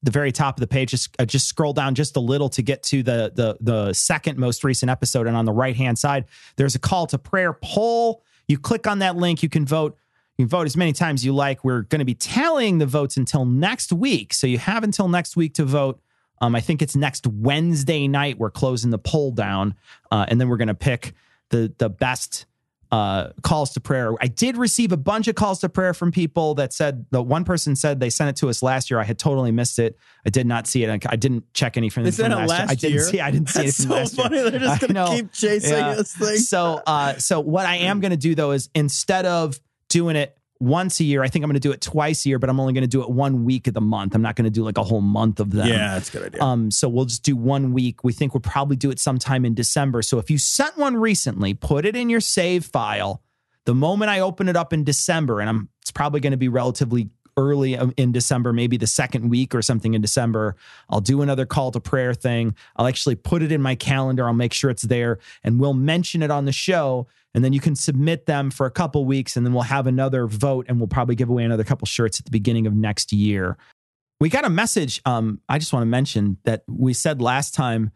the very top of the page. Just scroll down just a little to get to the second most recent episode. And on the right-hand side, there's a call to prayer poll. You click on that link, you can vote. You can vote as many times as you like. We're going to be tallying the votes until next week. So you have until next week to vote. I think it's next Wednesday night. We're closing the poll down, and then we're going to pick the best calls to prayer. I did receive a bunch of calls to prayer from people that said, the one person said they sent it to us last year. I had totally missed it. I did not see it. I didn't check any from last year. I didn't see it from last year. They're just going to keep chasing this thing. So what I am going to do though is instead of doing it once a year, I think I'm going to do it twice a year, but I'm only going to do it 1 week of the month. I'm not going to do like a whole month of them. Yeah, that's a good idea. So we'll just do 1 week. We think we'll probably do it sometime in December. So if you sent one recently, put it in your save file. The moment I open it up in December, and it's probably going to be relatively early in December, maybe the second week or something in December, I'll do another call to prayer thing. I'll actually put it in my calendar. I'll make sure it's there and we'll mention it on the show. And then you can submit them for a couple weeks and then we'll have another vote and we'll probably give away another couple shirts at the beginning of next year. We got a message. I just want to mention that we said last time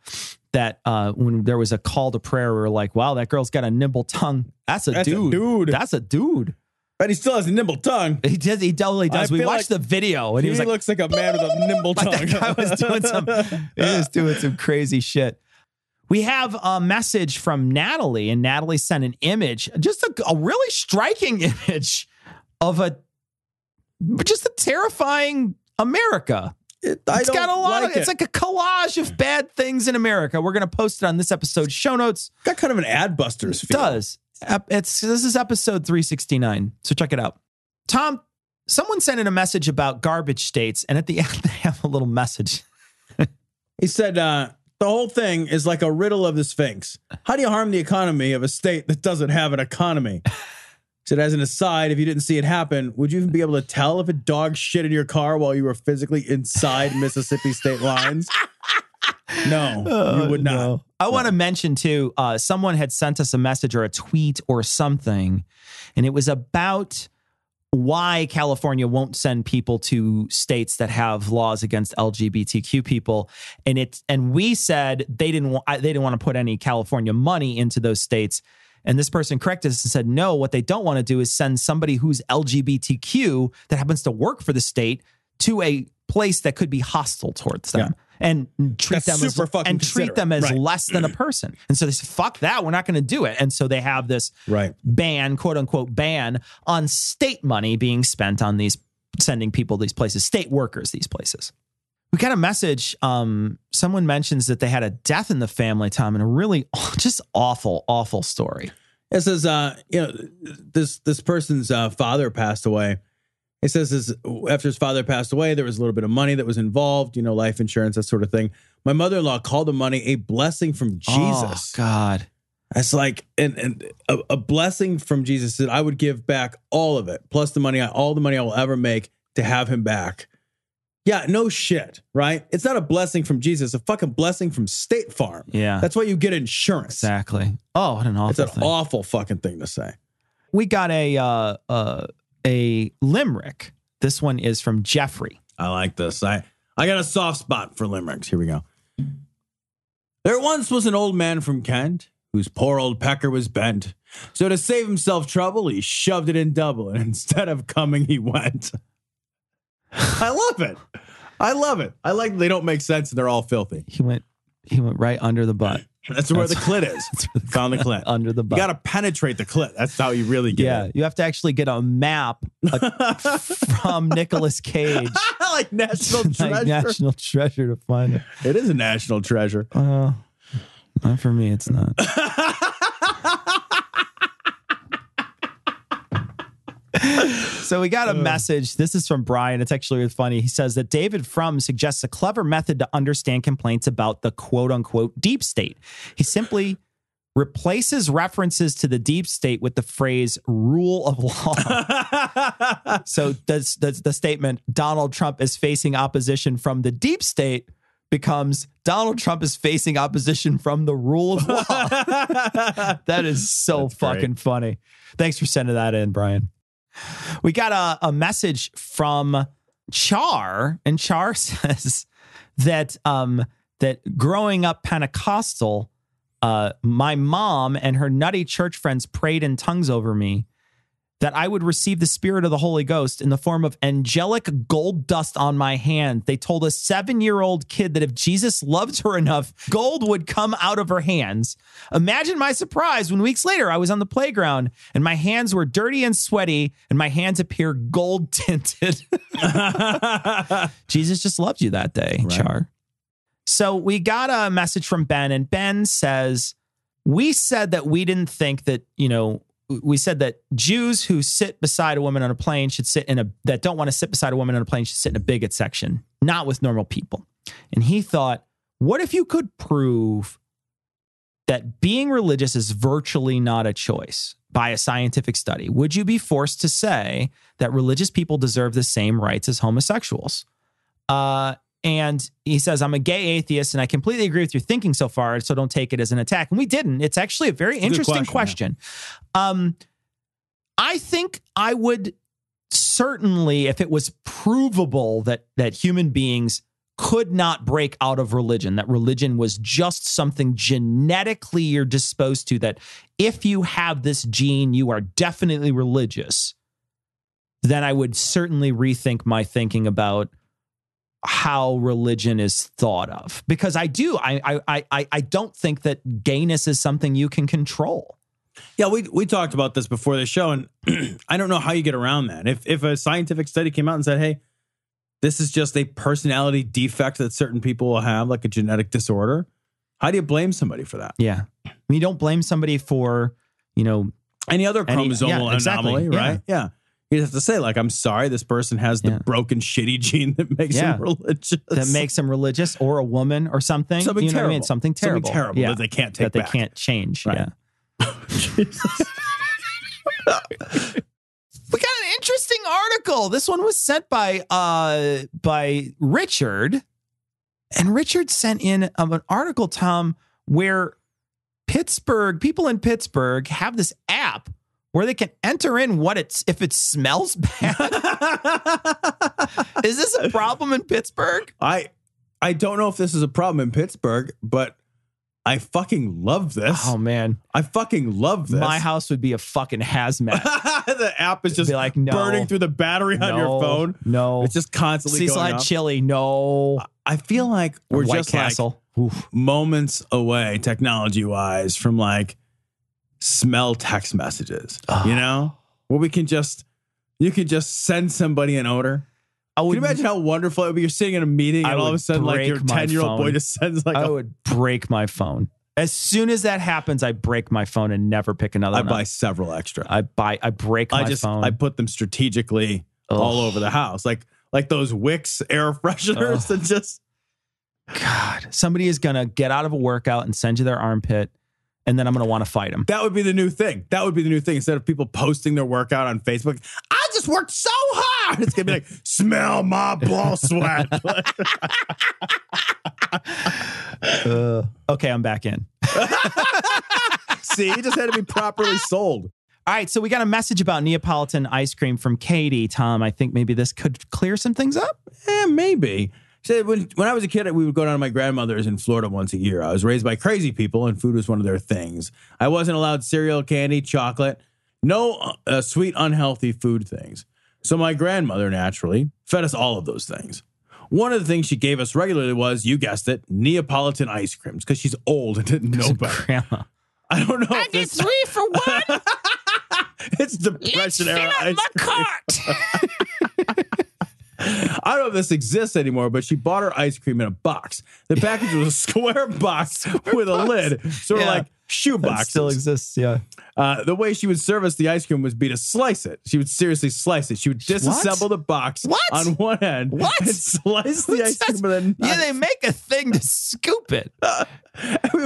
that when there was a call to prayer, we were like, wow, that girl's got a nimble tongue. That's a dude. That's a dude. But he still has a nimble tongue. He totally does. We watched the video and he was like, looks like a man with a nimble tongue. That guy was doing some crazy shit. We have a message from Natalie, and Natalie sent an image, just a really striking image of just a terrifying America. It's got a lot it's like a collage of bad things in America. We're going to post it on this episode's show notes. Got kind of an Adbusters feel. It does. This is episode 369. So check it out. Tom, someone sent in a message about garbage states, and at the end they have a little message. He said, the whole thing is like a riddle of the Sphinx. How do you harm the economy of a state that doesn't have an economy? He said, as an aside, if you didn't see it happen, would you even be able to tell if a dog shit in your car while you were physically inside Mississippi state lines? No, you would not. No. I want to mention, too, someone had sent us a message or a tweet or something, and it was about why California won't send people to states that have laws against LGBTQ people. And we said they didn't want to put any California money into those states. And this person corrected us and said, no, what they don't want to do is send somebody who's LGBTQ that happens to work for the state to a place that could be hostile towards them. Yeah. And treat them as less than a person. And so they said, fuck that. We're not going to do it. And so they have this ban, quote unquote, ban on state money being spent on sending people these places, state workers, these places. We got a message. Someone mentions that they had a death in the family, Tom, and a really just awful, awful story. It says, this person's father passed away. It says after his father passed away, there was a little bit of money that was involved, life insurance, that sort of thing. My mother-in-law called the money a blessing from Jesus. Oh, God. It's like a blessing from Jesus that I would give back all of it, plus all the money I will ever make to have him back. Yeah, no shit, right? It's not a blessing from Jesus, it's a fucking blessing from State Farm. Yeah. That's why you get insurance. Exactly. Oh, what an awful thing. It's an awful fucking thing to say. We got a limerick. This one is from Jeffrey. I like this. I got a soft spot for limericks. Here we go. There once was an old man from Kent whose poor old pecker was bent. So to save himself trouble, he shoved it in double, and instead of coming, he went. I love it. I love it. I like they don't make sense and they're all filthy. He went right under the butt. That's where the clit is. Found the clit. Under the butt. You got to penetrate the clit. That's how you really get it. You have to actually get a map from Nicolas Cage. Like National Treasure. Like National Treasure to find it. It is a national treasure. Not for me, it's not. So we got a message. This is from Brian. It's actually really funny. He says that David Frum suggests a clever method to understand complaints about the quote unquote deep state. He simply replaces references to the deep state with the phrase rule of law. So does the statement Donald Trump is facing opposition from the deep state becomes Donald Trump is facing opposition from the rule of law. That is so fucking funny. Thanks for sending that in, Brian. We got a message from Char, and Char says that that growing up Pentecostal, my mom and her nutty church friends prayed in tongues over me that I would receive the Spirit of the Holy Ghost in the form of angelic gold dust on my hand. They told a 7-year-old kid that if Jesus loved her enough, gold would come out of her hands. Imagine my surprise when weeks later I was on the playground and my hands were dirty and sweaty and my hands appear gold tinted. Jesus just loved you that day, right. Char. So we got a message from Ben, and Ben says, we said that we didn't think that, we said that Jews who sit beside a woman on a plane should that don't want to sit beside a woman on a plane should sit in a bigot section, not with normal people. And he thought, what if you could prove that being religious is virtually not a choice by a scientific study? Would you be forced to say that religious people deserve the same rights as homosexuals? And he says, I'm a gay atheist and I completely agree with your thinking so far, so don't take it as an attack. And we didn't. It's actually a very interesting question. Yeah. I think I would certainly, if it was provable that human beings could not break out of religion, that religion was just something genetically you're disposed to, that if you have this gene, you are definitely religious, then I would certainly rethink my thinking about how religion is thought of, because I don't think that gayness is something you can control. Yeah, we talked about this before the show, and I don't know how you get around that. If a scientific study came out and said, hey, this is just a personality defect that certain people will have, like a genetic disorder, how do you blame somebody for that? Yeah. You don't blame somebody for, any other chromosomal anomaly, right? Yeah. You have to say, like, I'm sorry, this person has the broken, shitty gene that makes them religious. That makes them religious, or a woman or something. Something terrible. What I mean? Something terrible. Something terrible that they can't take back. That they can't change. Right. Yeah. We got an interesting article. This one was sent by Richard. And Richard sent in an article, Tom, where people in Pittsburgh have this app where they can enter in if it smells bad. Is this a problem in Pittsburgh? I don't know if this is a problem in Pittsburgh, but I fucking love this. Oh, man. I fucking love this. My house would be a fucking hazmat. The app is just like, burning through the battery on your phone. No. It's just constantly going off. Chili. No. I feel like we're White just Castle. Like moments away, technology-wise, from like smell text messages, where you can just send somebody an odor. Can you imagine how wonderful it would be? You're sitting in a meeting and all of a sudden, like, your 10-year-old boy just sends like I would break my phone. As soon as that happens, I break my phone and never pick another one. I buy several extra. I break my phone. I put them strategically all over the house. Like those Wix air fresheners that just... God, somebody is going to get out of a workout and send you their armpit, and then I'm going to want to fight them. That would be the new thing. Instead of people posting their workout on Facebook, I just worked so hard. It's going to be like, smell my ball sweat. Okay, I'm back in. See, it just had to be properly sold. All right, so we got a message about Neapolitan ice cream from Katie. Tom, I think maybe this could clear some things up. Maybe. Said when I was a kid, we would go down to my grandmother's in Florida once a year. I was raised by crazy people, and food was one of their things. I wasn't allowed cereal, candy, chocolate, no sweet, unhealthy food things. So my grandmother naturally fed us all of those things. One of the things she gave us regularly was, you guessed it, Neapolitan ice creams, because she's old and didn't know better. Grandma. I don't know. I get 3 for 1. It's Depression era ice cream. I don't know if this exists anymore, but she bought her ice cream in a box. The package was a square box with a lid, sort of like shoebox. Still exists, yeah. The way she would serve us the ice cream would be to slice it. She would seriously slice it. She would disassemble the box on one end and slice the ice cream with a knife. Yeah, they make a thing to scoop it.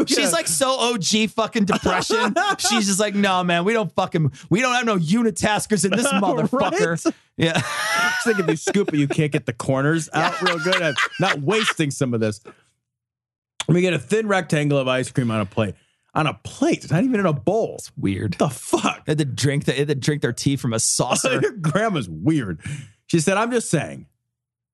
She's like so OG fucking Depression. She's just like, no, man, we don't have no unitaskers in this motherfucker. Right? Yeah. She's like, if you scoop it, you can't get the corners out real good. I'm not wasting some of this. We get a thin rectangle of ice cream on a plate. On a plate, it's not even in a bowl. It's weird. What the fuck? They had to drink their tea from a saucer. Your grandma's weird. She said, I'm just saying,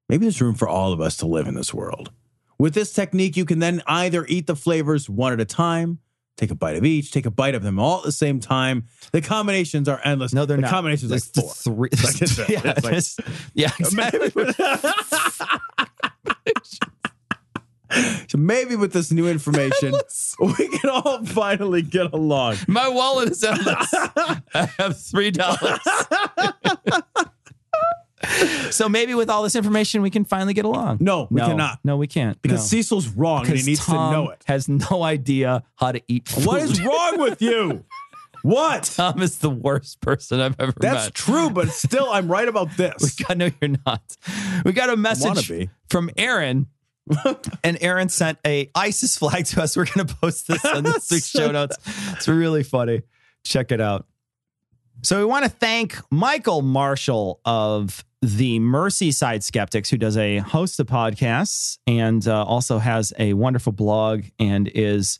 maybe there's room for all of us to live in this world. With this technique, you can then either eat the flavors one at a time, take a bite of each, take a bite of them all at the same time. The combinations are endless. No, they're not. The combinations like 4. 3. Yeah, Exactly. So maybe with this new information, we can all finally get along. My wallet is endless. I have $3. So maybe with all this information, we can finally get along. No, we cannot. No, we can't. Because Cecil's wrong and he needs Tom to know it. Has no idea how to eat food. What is wrong with you? What? Tom is the worst person I've ever met. That's true, but still, I'm right about this. No, you're not. We got a message from Aaron. And Aaron sent a ISIS flag to us. We're going to post this on this week's show notes. It's really funny. Check it out. So we want to thank Michael Marshall of the Merseyside Skeptics, who does a host of podcasts and also has a wonderful blog and is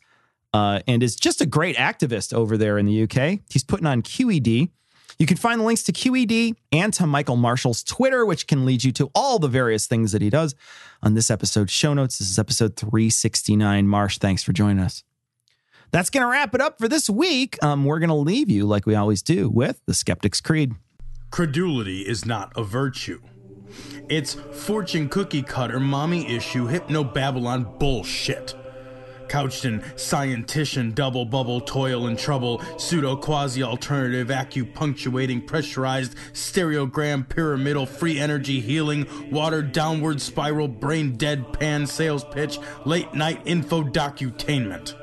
just a great activist over there in the UK. He's putting on QED. You can find the links to QED and to Michael Marshall's Twitter, which can lead you to all the various things that he does on this episode's show notes. This is episode 369. Marsh, thanks for joining us. That's going to wrap it up for this week. We're going to leave you, like we always do, with the Skeptic's Creed. Credulity is not a virtue. It's fortune cookie cutter, mommy issue, hypno-Babylon bullshit. Couched in scientician, double bubble, toil and trouble, pseudo quasi alternative, acupunctuating, pressurized, stereogram, pyramidal, free energy healing, watered downward spiral, brain deadpan sales pitch, late night info docutainment.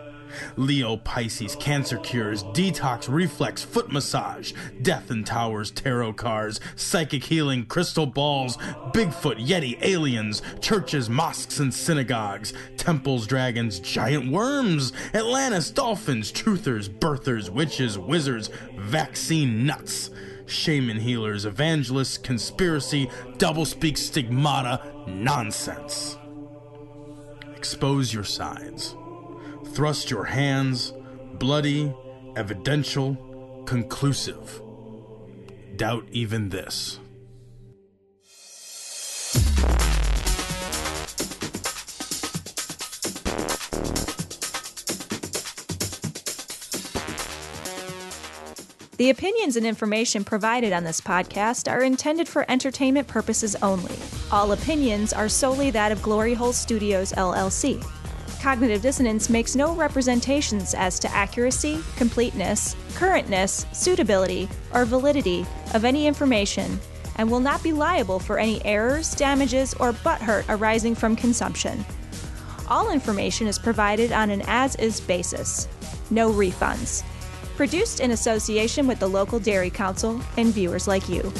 Leo, Pisces, cancer cures, detox, reflex, foot massage, death and towers, tarot cards, psychic healing, crystal balls, Bigfoot, Yeti, aliens, churches, mosques and synagogues, temples, dragons, giant worms, Atlantis, dolphins, truthers, birthers, witches, wizards, vaccine nuts, shaman healers, evangelists, conspiracy, doublespeak, stigmata, nonsense. Expose your sides. Thrust your hands, bloody, evidential, conclusive. Doubt even this. The opinions and information provided on this podcast are intended for entertainment purposes only. All opinions are solely that of Glory Hole Studios, LLC. Cognitive Dissonance makes no representations as to accuracy, completeness, currentness, suitability, or validity of any information, and will not be liable for any errors, damages, or butthurt arising from consumption. All information is provided on an as-is basis. No refunds. Produced in association with the local Dairy Council and viewers like you.